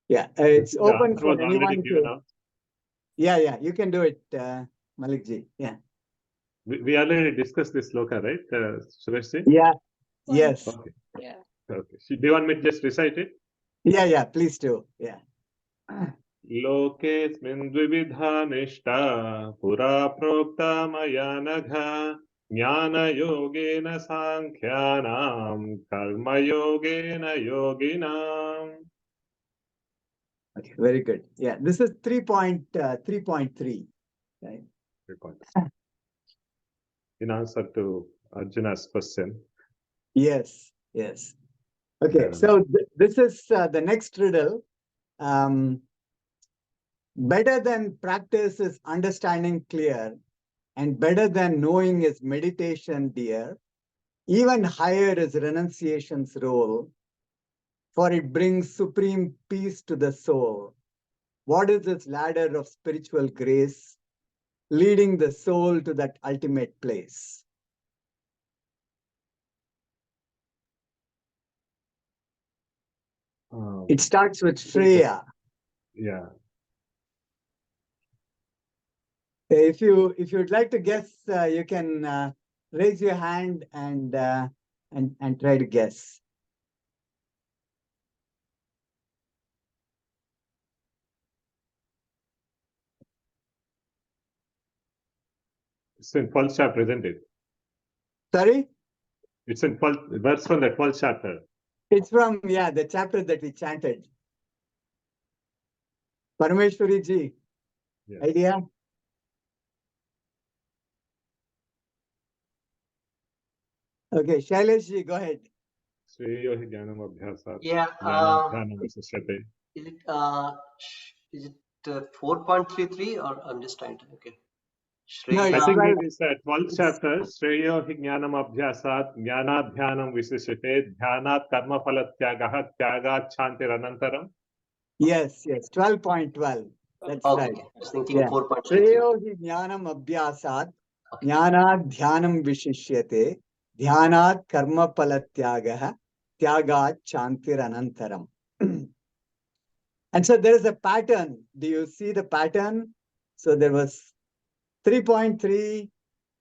Yeah, it's open for anyone to. Yeah, you can do it, Malik ji. Yeah. We already discussed this sloka, right, Sureshji? Yeah. Yes. Okay. Yeah. Okay. So do you want me to just recite it? Yeah. Please do. Yeah. लोकेऽस्मिन् द्विविधा निष्ठा पुरा प्रोक्ता मया नघ ज्ञानयोगेन साङ्ख्यानां कर्मयोगेन योगिनाम्. Okay, very good. Yeah, this is 3.3, right? 3.3. In answer to Arjuna's question. Yes. Okay, so this is the next riddle. Better than practice is understanding clear, and better than knowing is meditation dear. Even higher is renunciation's role, for it brings supreme peace to the soul. What is this ladder of spiritual grace, leading the soul to that ultimate place? It starts with Shreya. Yeah. If you'd like to guess, you can raise your hand and try to guess. It's in 12th chapter, isn't it? Sorry? It's in verse from the 12th chapter. It's from, the chapter that we chanted. Parameshwari ji, Yes. idea? Okay, Shailesh ji, go ahead. Shreyo hi jnanam abhyasat. Yeah. Jnanadhyanam visishyate. Is it 4.33 or I'm just trying to, okay. No, I it's think 12. it is 12th chapter. Shreyo hi jnanam abhyasat. Jnanadhyanam visishyate. Dhyanat karma phalatyagah. Tyagat shantiranantaram. Yes, 12.12. That's Okay, right. okay. I was thinking Yeah. 4.33. Shreyo hi jnanam abhyasat, jnanat dhyanam vishishyate, dhyanat karma palatyagah, tyagat shantiranantaram. And so there is a pattern. Do you see the pattern? So there was 3.3,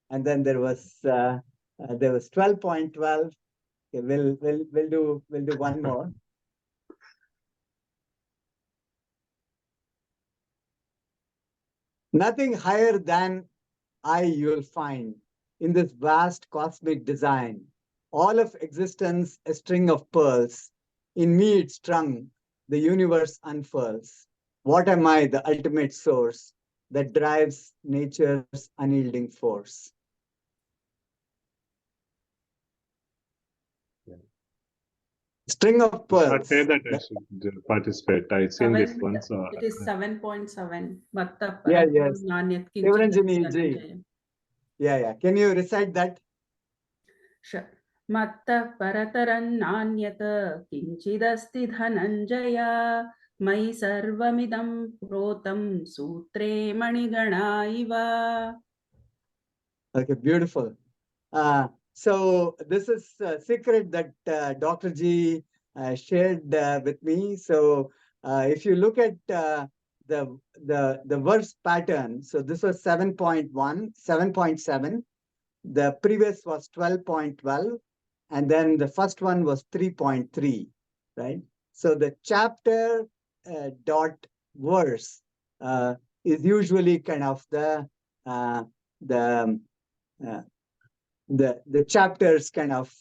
and then there was 12.12. Okay, we'll do one more. Nothing higher than I you'll find in this vast cosmic design. All of existence a string of pearls. In me it's strung, the universe unfurls. What am I, the ultimate source that drives nature's unyielding force? String of Not pearls. say that I should participate. I've seen this one. So It is 7.7. Matta Yeah, paratam yes. nanyat Devaranjani kinchidasya ji. nanjayam. Yeah. Can you recite that? Sure. Matta parataran nanyata kinchidasti dhananjaya mai sarvamidam protam sutre manigana iva. Okay, beautiful. So this is a secret that Dr. G shared with me. So if you look at the verse pattern, so this was 7.1, 7.7. The previous was 12.12, and then the first one was 3.3, right? So the chapter dot verse is usually kind of the chapter's kind of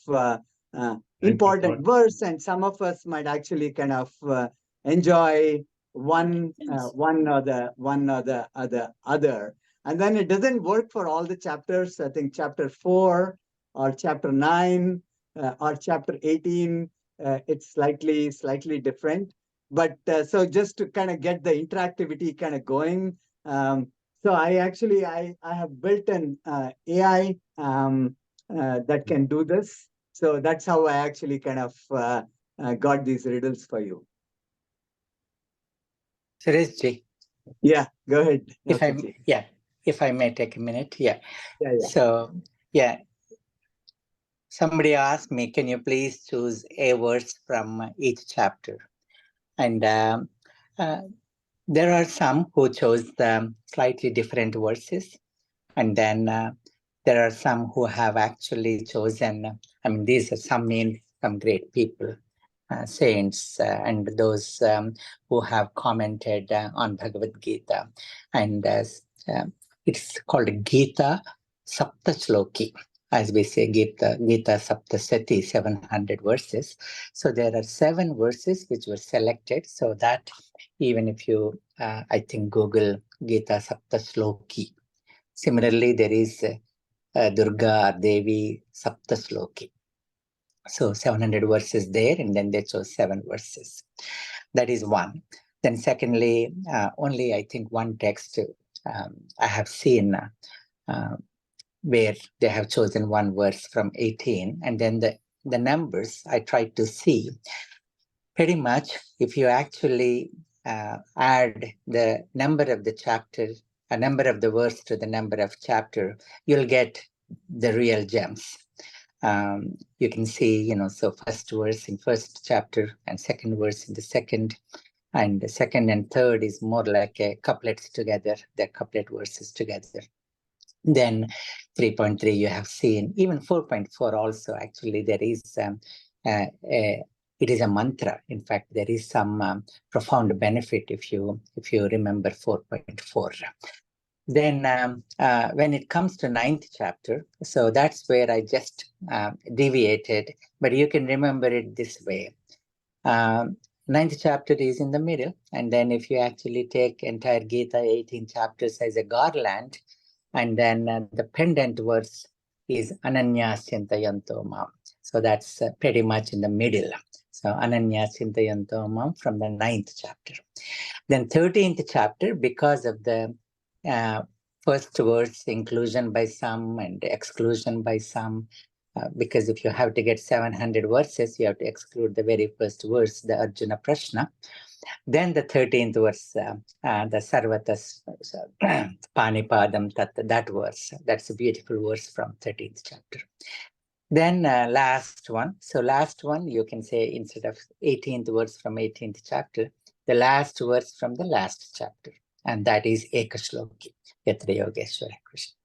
important verse, and some of us might actually kind of enjoy one or the other. And then it doesn't work for all the chapters. I think chapter 4 or chapter 9 or chapter 18, it's slightly different. But so just to kind of get the interactivity kind of going, so I have built an AI that can do this. So that's how I actually kind of got these riddles for you. Sureshji. Yeah, go ahead. If I may take a minute. Yeah. So, somebody asked me, can you please choose a verse from each chapter? And there are some who chose the slightly different verses. And then there are some who have actually chosen, I mean, these are some great people, saints, and those who have commented on Bhagavad Gita. And it's called Gita Saptashloki. As we say, Gita Saptasati, 700 verses. So there are 7 verses which were selected, so that even if you, I think, Google Gita Saptashloki. Similarly, there is Durga Devi Saptashloki. So 700 verses there, and then they chose 7 verses. That is one. Then secondly, only I think one text I have seen where they have chosen one verse from 18, and then the numbers I tried to see. Pretty much, if you actually add the number of the chapter, a number of the verse to the number of chapter, you'll get the real gems. You can see, so first verse in first chapter and second verse in the second, and the second and third is more like a couplets together, they're couplet verses together. Then 3.3 you have seen, even 4.4 also, actually there is, it is a mantra. In fact, there is some profound benefit if you remember 4.4. Then when it comes to 9th chapter, so that's where I just deviated, but you can remember it this way. 9th chapter is in the middle, and then if you actually take entire Gita, 18 chapters as a garland, and then the pendant verse is Ananya Chintayanto Mam. So that's pretty much in the middle. So Ananya Chintayanto Mam from the 9th chapter. Then 13th chapter, because of the first verse inclusion by some and exclusion by some, because if you have to get 700 verses, you have to exclude the very first verse, the Arjuna Prashna. Then the 13th verse, the Sarvatas Panipadam Tatta, that verse, that's a beautiful verse from 13th chapter. Then last one, so last one, you can say instead of 18th verse from 18th chapter, the last verse from the last chapter, and that is Ekashloki, Yatra Yogeshwara Krishna.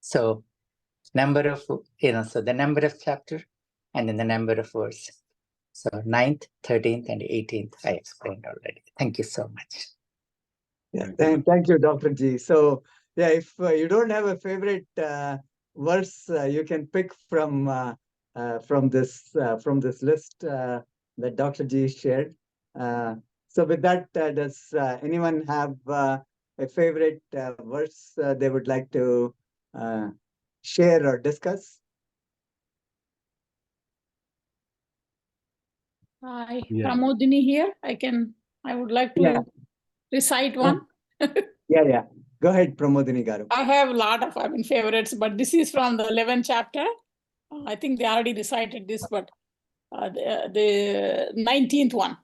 So number of, so the number of chapter and then the number of verse. So 9th, 13th, and 18th, I explained already. Thank you so much. Yeah, thank you, Dr. G. So, yeah, if you don't have a favorite verse, you can pick from this list that Dr. G shared. So, with that, does anyone have a favorite verse they would like to share or discuss? Hi, Yeah. Pramodini here. I would like to recite one. Yeah. Go ahead, Pramodini Garu. I have a lot of favorites, but this is from the 11th chapter. I think they already recited this, but the 19th one.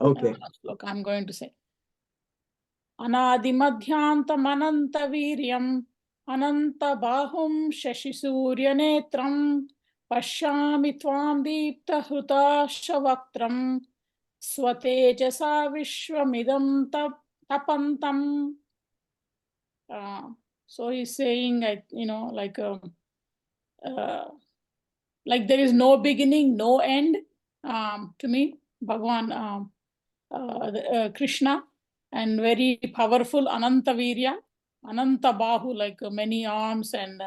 Okay. Look, I'm going to say. Anadimadhyantam ananta viryam ananta bahum shashisurya netram pashyami tvam deepta hruta shavaktram swatejasa vishwamidam tapantam. So he's saying, like there is no beginning, no end to me, Bhagwan Krishna, and very powerful Ananta Virya, Ananta Bahu, like many arms, and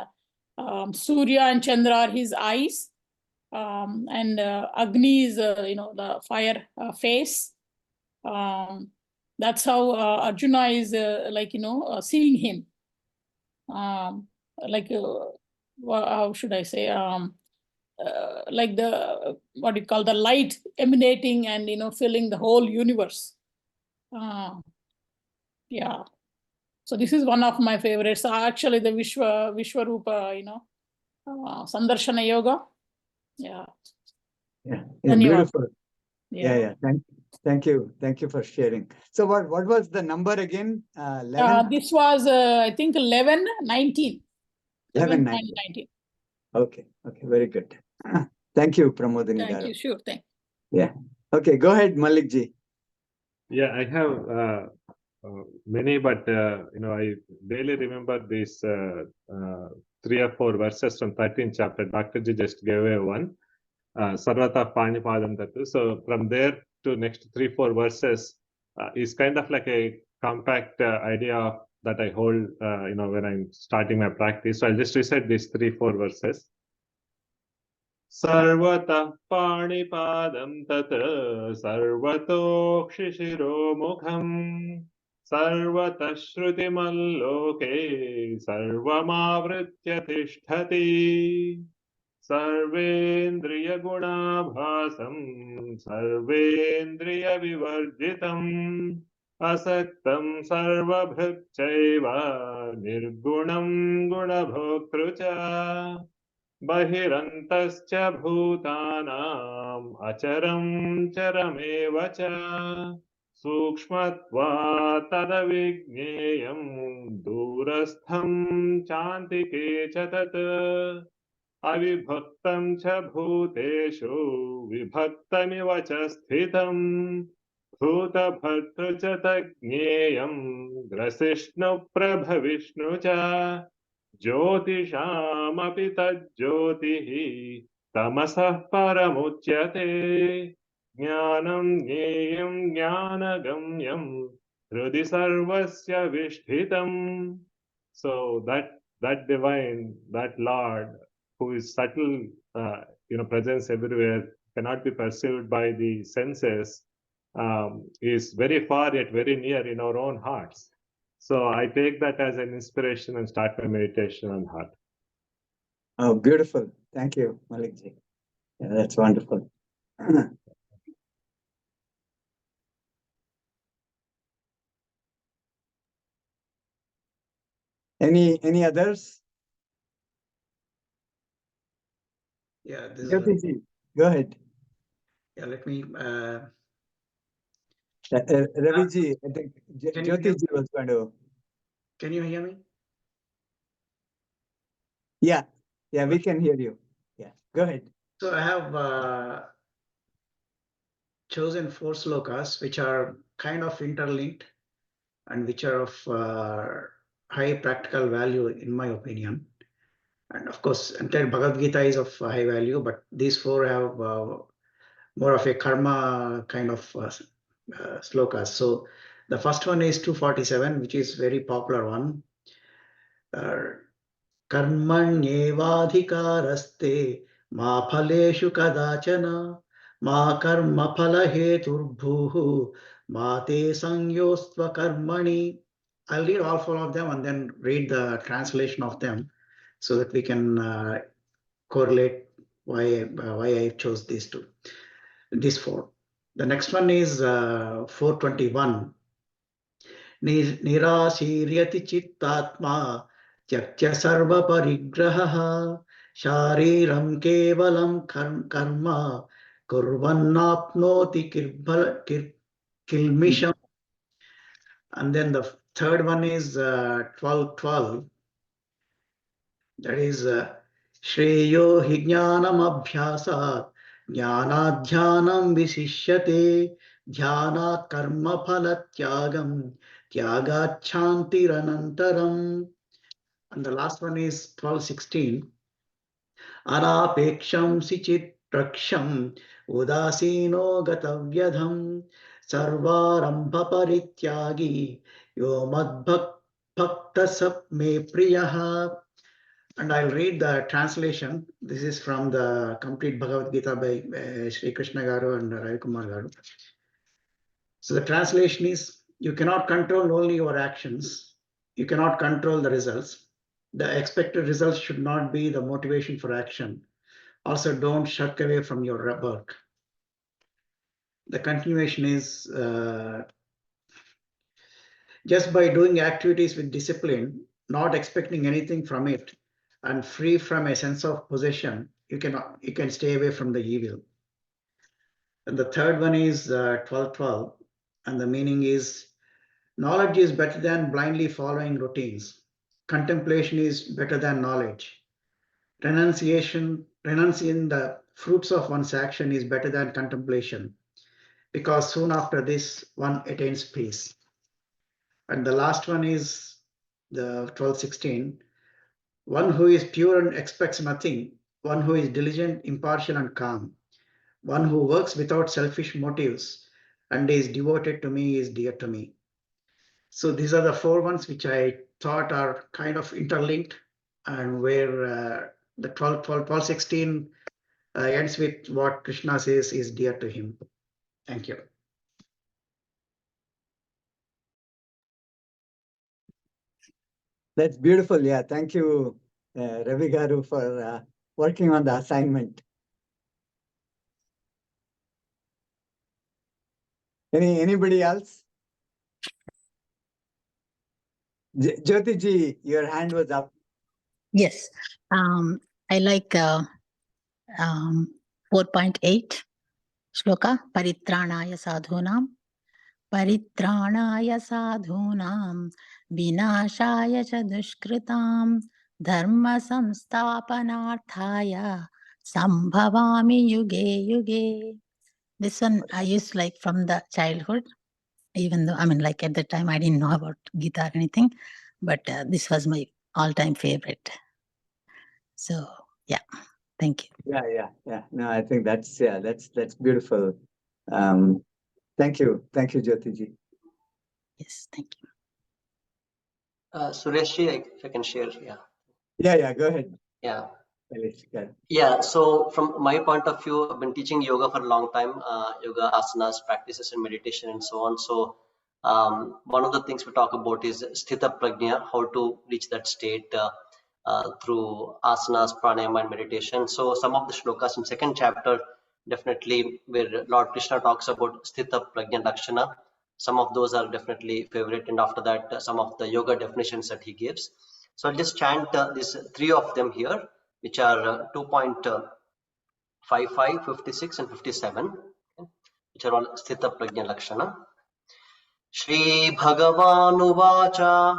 Surya and Chandra are his eyes, and Agni is, the fire face. That's how Arjuna is seeing him. How should I say? Like the, what you call, the light emanating and filling the whole universe. Yeah. So this is one of my favorites. Actually, the Vishwarupa, Sandarshana Yoga. Yeah. Yeah, beautiful. Yeah. Thank you for sharing. So what was the number again? 11? This was I think 11, 19. 11, 19. Okay, very good. Thank you, Pramodini Garu. Thank you, sure, thank you. Yeah. Okay, go ahead, Malik ji. Yeah, I have many, but I barely remember this 3 or 4 verses from 13th chapter. Dr. Ji just gave away one. Sarvata Panipadam Tatu. So from there to next 3-4 verses is kind of like a compact idea that I hold, when I'm starting my practice. So I'll just recite these 3-4 verses. Sarvata Panipadam Tatu Sarvatokshishiro Mukham Sarvata Shrutimaloke Sarvamavritya Tishtati Sarvendriyagunabhasam Sarvendriyavivarjitam Asaktam Sarvabhritchaiva Nirgunam Gunabhoktrucha Bahirantascha Bhutanam Acharam Charamevacha Sukshmatva Tadavigneyam Durastham Chantike Chatat Avibhaktam cha bhuteshu vibhaktamiva cha sthitam bhuta bhartru cha tajneyam grasishnu prabhavishnu cha jyotisham api tajyotihi tamasah paramuchyate jnanam jneyam jnanagamyam hrudi sarvasya vishthitam. So that divine, that Lord, who is subtle, presence everywhere, cannot be perceived by the senses, is very far yet very near in our own hearts. So I take that as an inspiration and start my meditation on heart. Oh, beautiful. Thank you, Malikji. Yeah, that's wonderful. Any others? Yeah, this is Jyotiji, go ahead. Yeah, let me. Raviji, I think Can you hear Jyotiji was going to. Can you hear me? Yeah, we can hear you. Yeah, go ahead. So I have chosen 4 slokas which are kind of interlinked and which are of high practical value in my opinion. And of course, entire Bhagavad Gita is of high value, but these 4 have more of a karma kind of slokas. So the first one is 247, which is very popular one. Karmanyevadhikaraste ma phaleshu kadachana ma karma phalaheturbhuhu ma te sangyostva karmani. I'll read all 4 of them and then read the translation of them so that we can correlate why I chose these 4. The next one is 421. Nirashiriyati chittatma Tyakya sarva parigraha shariram kevalam karma kurvannapnoti kilmisham. And then the third one is 1212. That is Shreyo hi jnanam abhyasat jnanadhyanam visishyate dhyanat karma phalatyagam tyagat shantiranantaram. And the last one is 1216. Anapeksham sichit praksham udasino gatavyadham sarvarambha parityagi yo madbhakta sap me priyaha. And I'll read the translation. This is from the complete Bhagavad Gita by Sri Krishna Garu and Ravi Kumar Garu. So the translation is, you cannot control only your actions. You cannot control the results. The expected results should not be the motivation for action. Also, don't shirk away from your work. The continuation is, just by doing activities with discipline, not expecting anything from it, and free from a sense of possession, you can stay away from the evil. And the third one is 1212, and the meaning is, knowledge is better than blindly following routines. Contemplation is better than knowledge. Renunciating the fruits of one's action is better than contemplation, because soon after this one attains peace. And the last one is the 1216. one who is pure and expects nothing, one who is diligent, impartial, and calm, one who works without selfish motives and is devoted to me is dear to me. So these are the 4 ones which I thought are kind of interlinked, and where the 12:16 ends with what Krishna says is dear to him. Thank you. That's beautiful. Yeah, thank you, Ravi Garu, for working on the assignment. Anybody else? Jyoti ji, your hand was up. Yes. I like 4.8 shloka. Paritranaya sadhunam. Paritranaya sadhunam. Vinashaya cha dushkritam. Dharma samstapanarthaya. Sambhavami yuge yuge. This one I used like from the childhood, even though, I mean, like at the time I didn't know about Gita or anything, but this was my all-time favorite. So yeah, thank you. Yeah. No, I think that's beautiful. Thank you, Jyoti ji. Yes, thank you. Suresh ji, if I can share, Yeah, go ahead. Yeah. Yeah. Yeah, so from my point of view, I've been teaching yoga for a long time, yoga, asanas, practices and meditation and so on. So one of the things we talk about is sthita prajna, how to reach that state through asanas, pranayama and meditation. So some of the shlokas in 2nd chapter, definitely where Lord Krishna talks about sthita prajna lakshana, some of those are definitely favorite. And after that, some of the yoga definitions that he gives. So I'll just chant these 3 of them here, which are 2.55, 56 and 57, which are all sthita prajna lakshana. Shri Bhagavanuvacha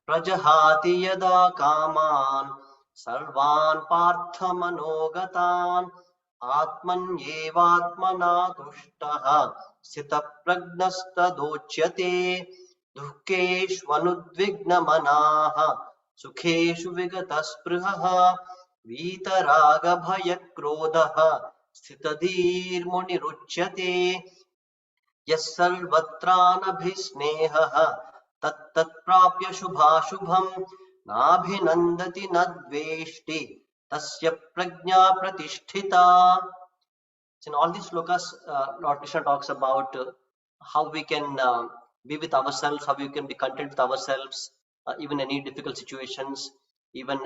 prajahati yada kaman sarvan partha manogatan atmanyevatmana tushtaha sthita prajnastadochyate dukkeshvanudvignamanaha sukeshu vigataspruhaha वीतरागभयक्रोधः स्थितधीर्मुनिरुच्यते यः सर्वत्रानभिस्नेहः तत्तत्प्राप्य शुभाशुभम् नाभिनन्दति न द्वेष्टि तस्य प्रज्ञा प्रतिष्ठिता. So in all these slokas, Lord Krishna talks about how we can be with ourselves, how we can be content with ourselves, even any difficult situations, even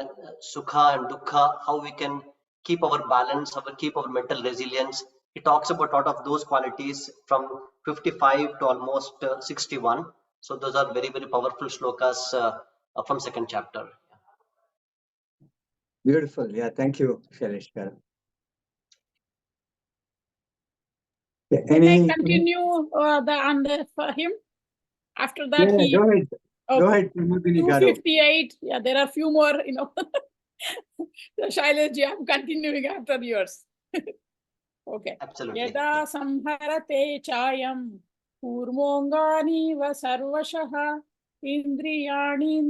sukha and dukkha, how we can keep our balance, keep our mental resilience. He talks about a lot of those qualities from 55 to almost 61. So those are very, very powerful shlokas from 2nd chapter. Beautiful. Yeah, thank you, Shailesh Garu. Can I continue for him? After that, go ahead. Okay. Go ahead, Pramodini Garu. 258. Yeah, there are a few more, Shailesh ji, I'm continuing after yours. Okay. Absolutely. Yada samharate chayam kurmongani va sarvashah indriyani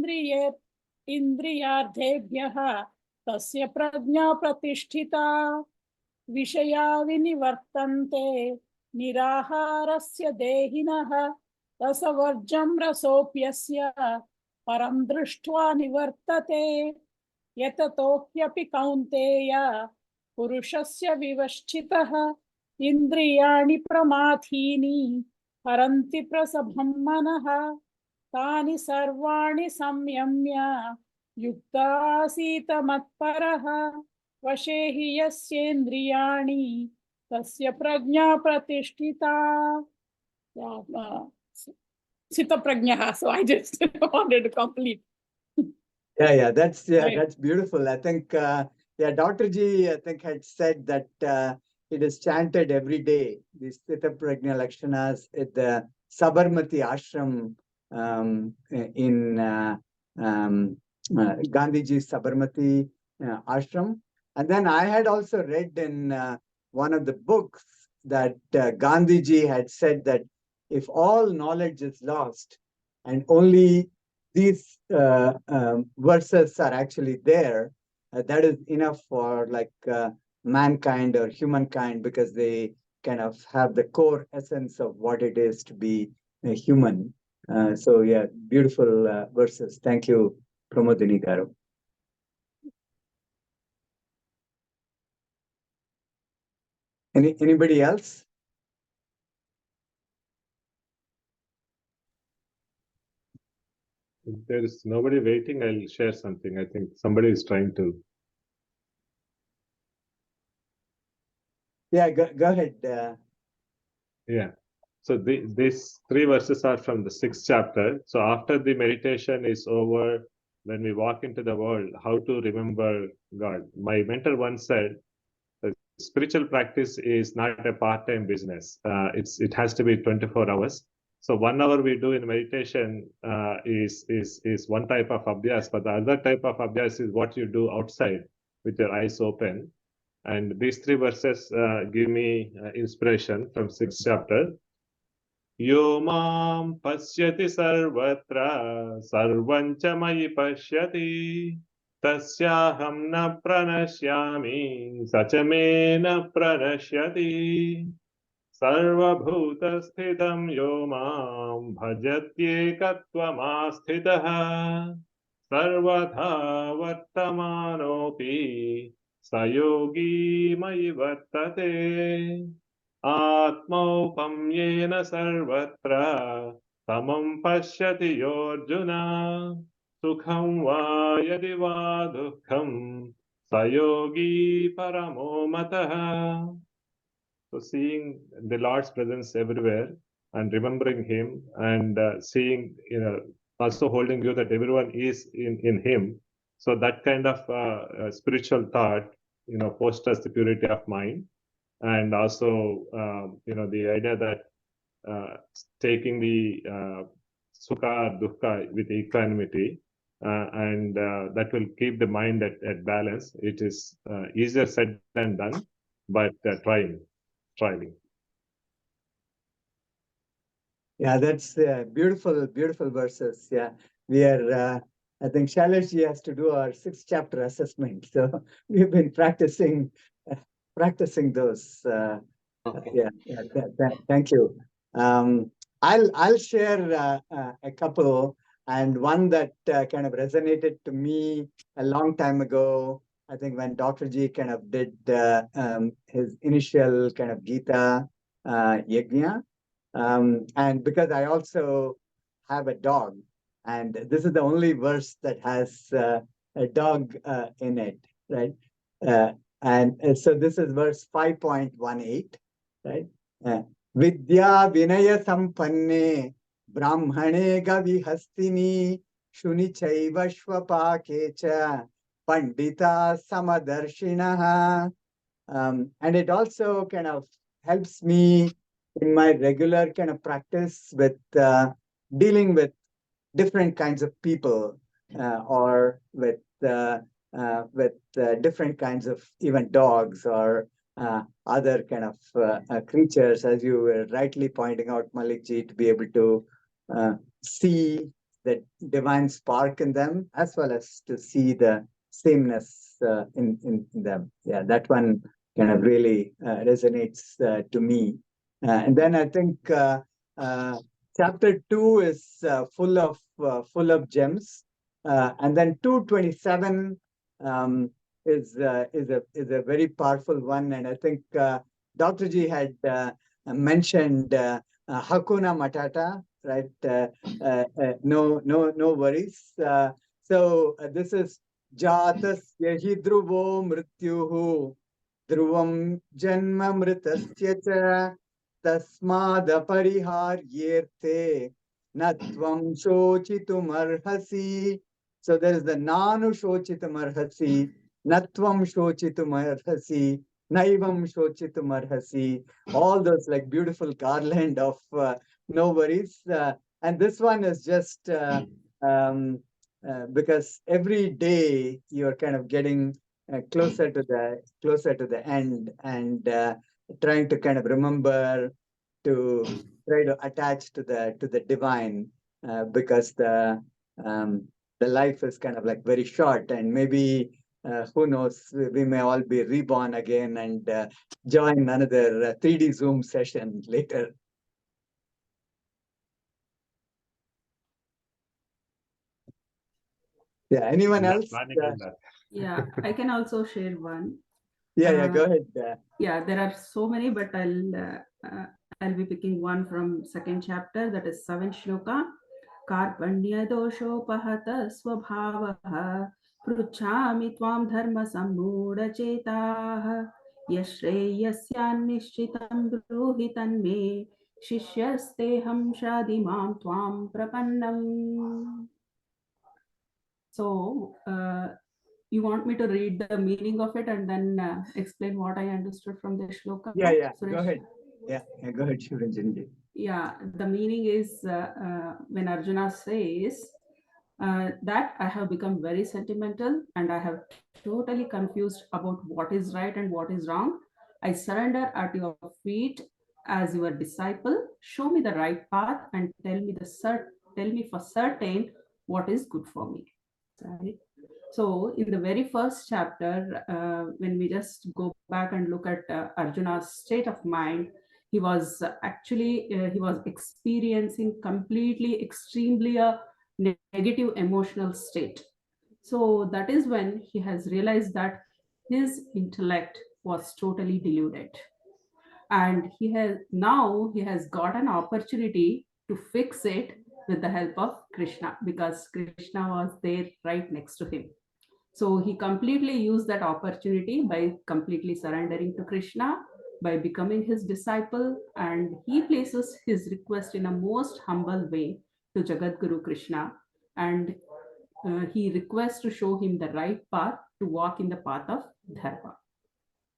indriyardhebhyah tasya prajna pratisthita vishaya vinivartante niraharasya dehinah rasavarjam rasopyasya param drishtva nivartate yatatohyapi kaunteya पुरुषस्य विवश्चितः इन्द्रियाणि प्रमाथीनि हरन्ति प्रसभं मनः तानि सर्वाणि संयम्य युक्तासीत मत्परः वशे हि यस्येन्द्रियाणि तस्य प्रज्ञा प्रतिष्ठिता. Sthita-prajnah. So I just wanted to complete. Yeah, that's beautiful. I think Dr. G, I think, had said that it is chanted every day, the Sthita Prajna Lakshanas at the Sabarmati Ashram in Gandhiji's Sabarmati Ashram. And then I had also read in one of the books that Gandhiji had said that if all knowledge is lost and only these verses are actually there, that is enough for like mankind or humankind, because they kind of have the core essence of what it is to be a human. So yeah, beautiful verses. Thank you, Pramodini Garu. Anybody else? If there is nobody waiting, I'll share something. I think somebody is trying to. Yeah, go ahead. Yeah. So these 3 verses are from the 6th chapter. So after the meditation is over, when we walk into the world, how to remember God. My mentor once said, spiritual practice is not a part-time business. It has to be 24 hours. So 1 hour we do in meditation is one type of abhyas, but the other type of abhyas is what you do outside with your eyes open. And these 3 verses give me inspiration from 6th chapter. Yo mam pasyati sarvatra sarvam cha mayi pashyati tasyaham na pranashyami sachame na pranashyati sarvabhutasthidam yo mam bhajatyekatvamasthitah sarvatha vartamanopi sayogi mayi vartate आत्मौपम्येन सर्वत्र समं पश्यति योऽर्जुन सुखं वा यदि वा दुःखं स योगी परमो मतः. So seeing the Lord's presence everywhere and remembering Him and seeing, also holding view that everyone is in Him. So that kind of spiritual thought, fosters the purity of mind. And also, the idea that taking the sukha, dukkha with equanimity, and that will keep the mind at balance. It is easier said than done, but striving. Yeah, that's beautiful, beautiful verses. Yeah, we are. I think Shailaji has to do our 6th chapter assessment. So we've been practicing those. Thank you. I'll share a couple, and one that kind of resonated to me a long time ago. I think when Dr. G kind of did his initial kind of Gita Yajna. And because I also have a dog, and this is the only verse that has a dog in it, right? And so this is verse 5.18, right? Vidya Vinaya Sampanne Brahmane Gavihastini Shuni Chaiva Shvapakecha Pandita Samadarshinaha. And it also kind of helps me in my regular kind of practice with dealing with different kinds of people or with different kinds of even dogs or other kind of creatures, as you were rightly pointing out, Malikji, to be able to see the divine spark in them, as well as to see the sameness in them. Yeah, that one kind of really resonates to me. And then I think chapter 2 is full of gems, and then 227 is a very powerful one. And I think Dr. G had mentioned Hakuna Matata, right? No worries. So this is Jatasya hi dhruvo mrityuhu dhruvam janma mritasya cha tasmad apariharyerte natvam shochitum arhasi. So there is the nanu shochitum arhasi, natvam shochitum arhasi, naivam shochitum arhasi. All those like beautiful garland of no worries. And this one is just because every day you're kind of getting closer to the end, and trying to kind of remember to try to attach to the divine, because the the life is kind of like very short, and maybe who knows, we may all be reborn again and join another 3D Zoom session later. Yeah, anyone else? Yeah, I can also share one. Yeah, go ahead. Yeah, there are so many, but I'll be picking one from second chapter, that is 7th shloka. Karpanya doshopahata swabhavaha pruchami tvam dharma sammuda chetah yashreyasyan nishchitam bruhi tanme shishyasteham shadimam tvam prapannam. So you want me to read the meaning of it and then explain what I understood from the shloka? Yeah, Suresh? go ahead. Yeah, go ahead, Shivaranjanji. Yeah, the meaning is when Arjuna says that I have become very sentimental and I have totally confused about what is right and what is wrong. I surrender at your feet as your disciple. Show me the right path and tell me for certain what is good for me. Right? So in the very first chapter, when we just go back and look at Arjuna's state of mind, he was actually he was experiencing completely extremely a negative emotional state. So that is when he has realized that his intellect was totally deluded, and he has got an opportunity to fix it with the help of Krishna, because Krishna was there right next to him. So he completely used that opportunity by completely surrendering to Krishna, by becoming his disciple, and he places his request in a most humble way to Jagadguru Krishna, and he requests to show him the right path to walk in the path of dharma.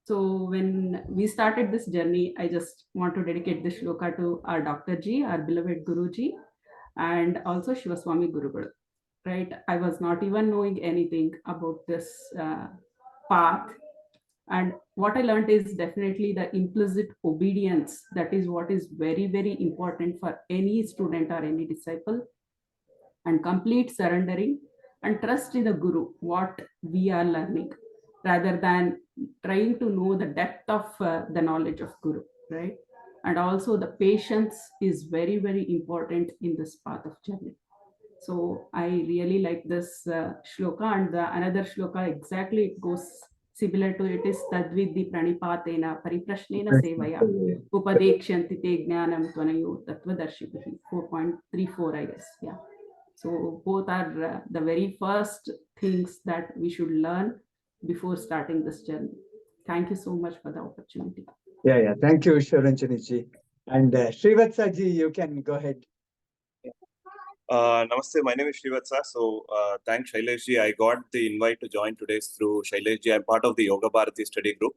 So when we started this journey, I just want to dedicate this shloka to our Dr. Ji, our beloved Guruji, and also Shivaswami Guruguru. Right, I was not even knowing anything about this path, and what I learned is definitely the implicit obedience. That is what is very, very important for any student or any disciple, and complete surrendering and trust in the Guru, what we are learning, rather than trying to know the depth of the knowledge of Guru, right? And also the patience is very, very important in this path of journey. So I really like this shloka, and the another shloka exactly it goes similar to it is Tadvidhi pranipatena pariprashnena sevaya upadekshanti te jnanam tvanayo tattvadarshibhi. 4.34, I guess. Yeah. So both are the very first things that we should learn before starting this journey. Thank you so much for the opportunity. Yeah. Thank you, Shivaranjani. And Srivatsaji, you can go ahead. Namaste, my name is Srivatsa. So thanks Shaileshji. I got the invite to join today through Shaileshji. I'm part of the Yoga Bharati study group.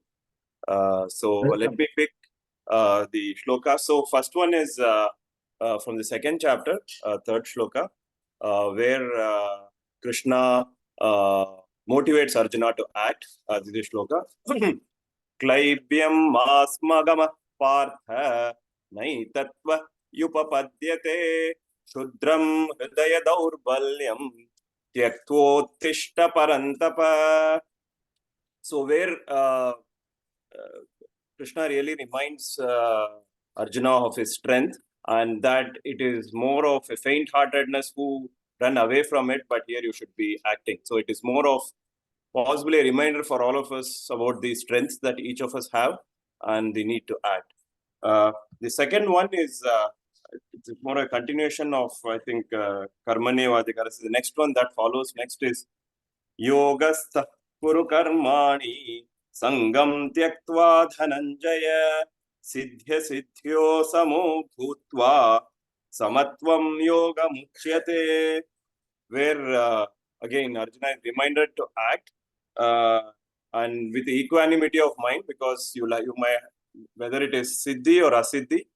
Let me pick the shloka. So first one is from the second chapter, third shloka, where Krishna motivates Arjuna to act. This shloka. Klaibyam asmagama partha naitatva yupapadyate shudram hridaya daurbalyam tyaktvottishta parantapa. So where Krishna really reminds Arjuna of his strength, and that it is more of a faint-heartedness who run away from it, but here you should be acting. So it is more of possibly a reminder for all of us about the strengths that each of us have and the need to act. The second one is it's more a continuation of, I think, Karmane Vadikarasi. The next one that follows next is Yogastha Kuru Karmani Sangam Tyaktva Dhananjaya Siddhya Siddhyo Samo Bhutva Samatvam Yoga Mukhyate, where again Arjuna is reminded to act and with equanimity of mind, because you might, whether it is siddhi or asiddhi,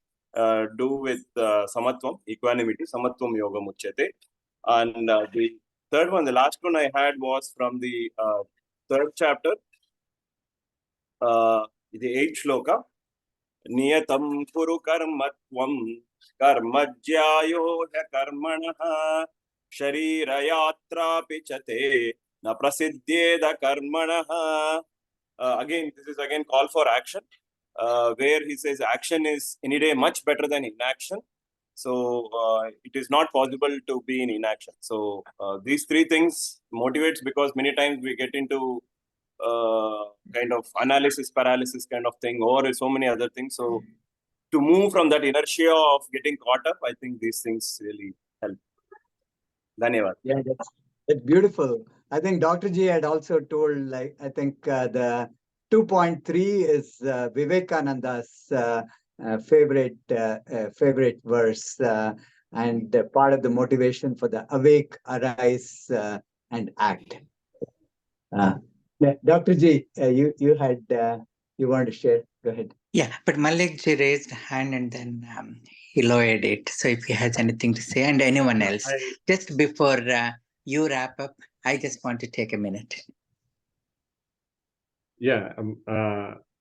do with samatvam, equanimity, samatvam yoga muchyate. And the third one, the last one I had was from the third chapter, the 8th shloka. Niyatam kuru karmatvam karmajyayo karmanaha Sharirayatra pichate na prasiddhyeda karmanah. Again, this is again call for action, where he says action is any day much better than inaction. So it is not possible to be in inaction. So these three things motivates, because many times we get into kind of analysis paralysis kind of thing, or so many other things. So to move from that inertia of getting caught up, I think these things really help. Dhanyavad. Yeah, that's beautiful. I think Dr. G had also told, like, I think the 2.3 is Vivekananda's favorite verse, and part of the motivation for the awake, arise, and act. Dr. G, you had you wanted to share? Go ahead. Yeah, but Malik ji raised a hand and then he lowered it. So if he has anything to say, and anyone else, just before you wrap up, I just want to take a minute. Yeah,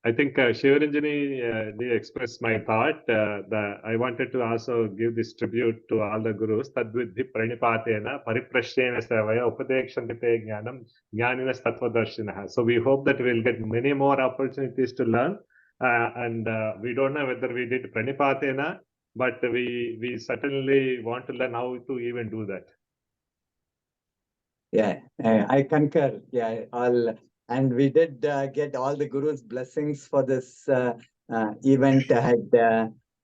I think Shivaranjani they expressed my thought. I wanted to also give this tribute to all the gurus. Tadvidhi pranipatena pariprashyena sevaya upadekshantite jnanam jnaninas tattvadarshinaha. So we hope that we'll get many more opportunities to learn. And we don't know whether we did pranipatena, but we certainly want to learn how to even do that. Yeah, I concur. Yeah, and we did get all the Guru's blessings for this event. I had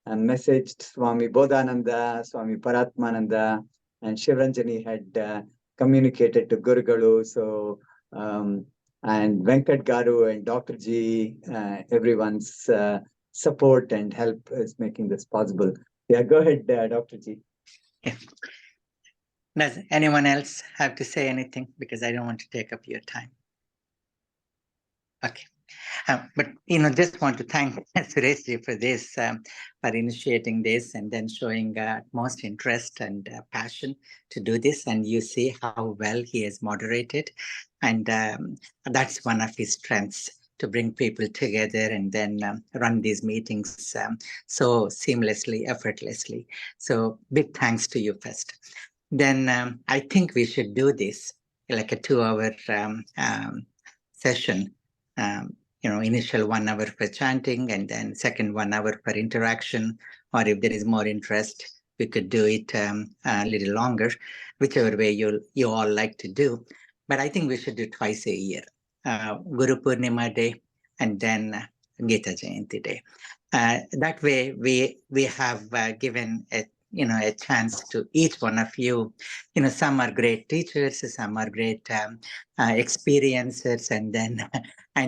messaged Swami Bodhananda, Swami Paratmananda, and Shivaranjani had communicated to Gurugalu. So, and Venkat Garu and Dr. G, everyone's support and help is making this possible. Yeah, go ahead, Dr. G. Yeah. Does anyone else have to say anything? Because I don't want to take up your time. Okay. But, just want to thank Sureshji for this, for initiating this and then showing most interest and passion to do this. And you see how well he has moderated. And that's one of his strengths, to bring people together and then run these meetings so seamlessly, effortlessly. So big thanks to you first. Then I think we should do this like a 2-hour session. Initial 1 hour for chanting and then second 1 hour for interaction. Or if there is more interest, we could do it a little longer, whichever way you all like to do. But I think we should do twice a year, Guru Purnima Day and then Gita Jayanti Day. That way we have given a chance to each one of you. Some are great teachers, some are great experiencers, and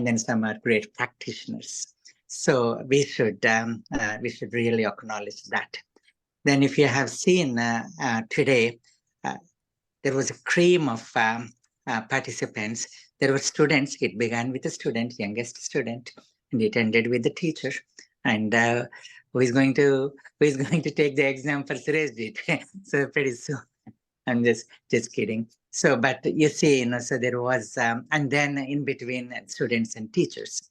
then some are great practitioners. So we should really acknowledge that. Then if you have seen today, there was a cream of participants. There were students. It began with a student, youngest student, and it ended with the teacher. And who is going to take the exam for Sureshji? So pretty soon. I'm just kidding. So, but you see, so there was, and then in between students and teachers.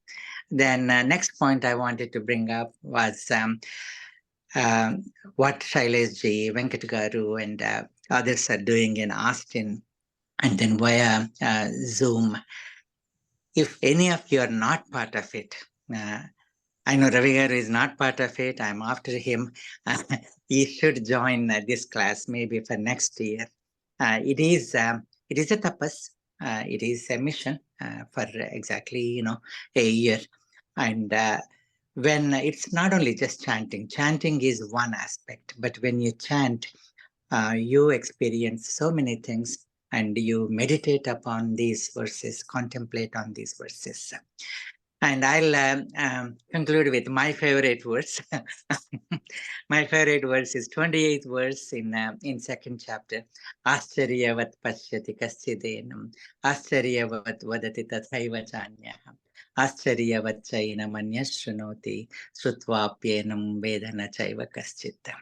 Then next point I wanted to bring up was what Shaileshji, Venkat Garu, and others are doing in Austin, and then via Zoom. If any of you are not part of it, I know Ravi Garu is not part of it. I'm after him. He should join this class maybe for next year. It is a tapas. It is a mission for exactly a year, and when it's not only just chanting. Chanting is one aspect, but when you chant, you experience so many things, and you meditate upon these verses, contemplate on these verses. And I'll conclude with my favorite verse. My favorite verse is 28th verse in second chapter. Ascharyavat pashyati kaschidenam, ascharyavat vadati tathaiva chanyah, ascharyavat chaina manyashrunoti, srutvapyenam vedana chaiva kaschit.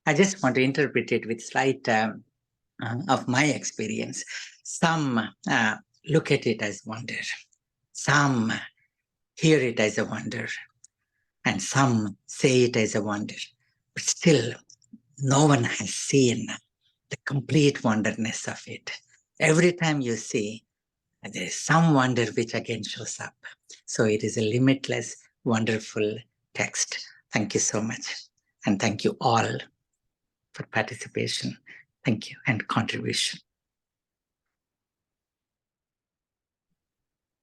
I just want to interpret it with slight of my experience. Some look at it as wonder. Some hear it as a wonder, and some say it as a wonder, but still no one has seen the complete wonderness of it. Every time you see, there is some wonder which again shows up. So it is a limitless, wonderful text. Thank you so much. And thank you all for participation. Thank you and contribution.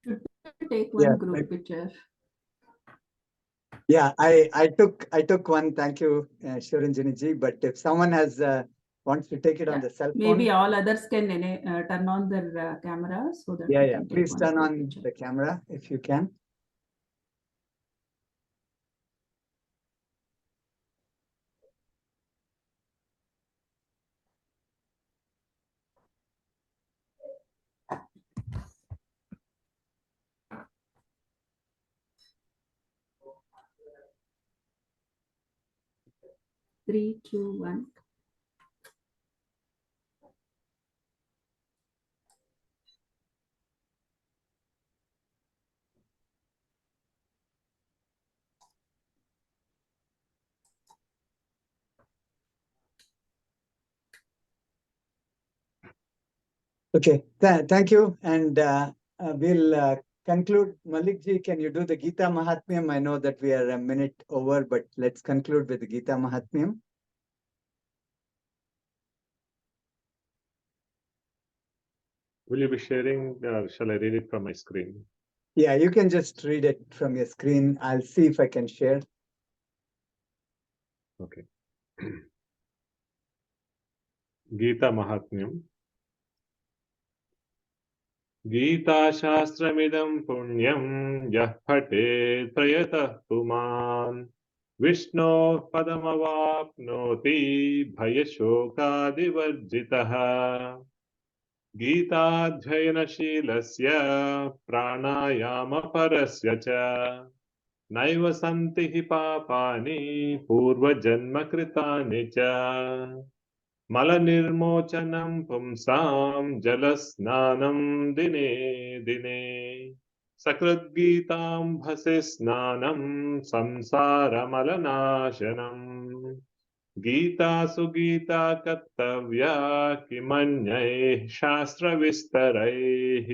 Should we take one group picture? Yeah, I took one. Thank you, Shiranjani ji. But if someone has wants to take it on the cell phone, maybe all others can turn on their camera so that yeah, we yeah. can take Please one turn group on picture. the camera if you can. Three, two, one. Okay, thank you. And we'll conclude. Malik ji, can you do the Gita Mahatmyam? I know that we are a minute over, but let's conclude with the Gita Mahatmyam. Will you be sharing, shall I read it from my screen? Yeah, you can just read it from your screen. I'll see if I can share. Okay. Gita Mahatmyam. गीताशास्त्रमिदं पुण्यं यः पठेत् प्रयतः पुमान् विष्णोः पदमवाप्नोति भयशोकादिवर्जितः गीताध्ययनशीलस्य प्राणायामपरस्य च नैव सन्ति हि पापानि पूर्वजन्मकृतानि च मलनिर्मोचनं पुंसां जलस्नानं दिने दिने सकृद्गीताम्भसि स्नानं संसारमलनाशनम् गीतासु गीता कर्तव्या किमन्यैः शास्त्रविस्तरैः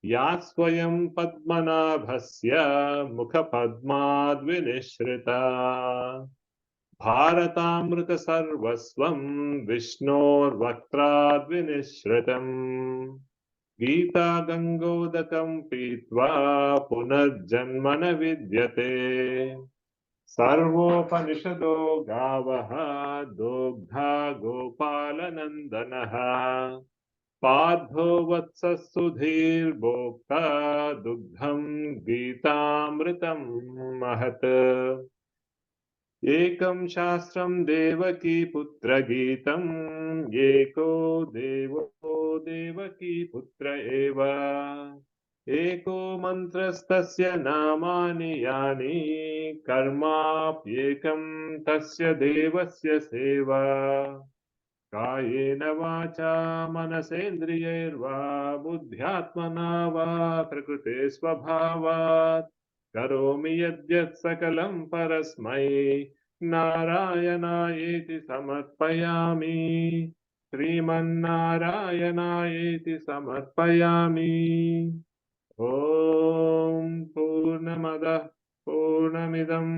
या स्वयं पद्मनाभस्य मुखपद्माद्विनिश्रिता भारतामृत सर्वस्वं विष्णोर्वक्त्राद्विनिश्रितम् गीता गंगोदकं पीत्वा पुनर्जन्म न विद्यते सर्वोपनिषदो गावः दोग्धा गोपालनन्दनः पार्थो वत्सः सुधीर्भोक्ता दुग्धं गीतामृतं महत् एकं शास्त्रं देवकी पुत्रगीतम् एको देवो देवकी पुत्र एव एको मन्त्रस्तस्य नामानि यानि कर्माप्येकं तस्य देवस्य सेवा कायेन वाचा मनसेन्द्रियैर्वा बुद्ध्यात्मना वा प्रकृते स्वभावात् करोमि यद्यत् सकलं परस्मै नारायणायेति समर्पयामि श्रीमन्नारायणायेति समर्पयामि ॐ पूर्णमदः पूर्णमिदं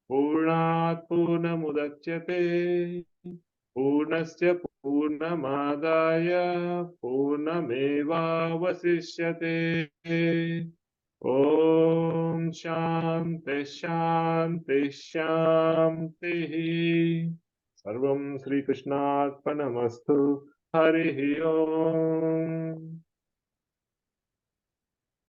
पूर्णात् पूर्णमुदच्यते पूर्णस्य पूर्णमादाय पूर्णमेवावशिष्यते ॐ शान्ति शान्ति शान्तिः सर्वं श्रीकृष्णार्पणमस्तु हरिः ओम्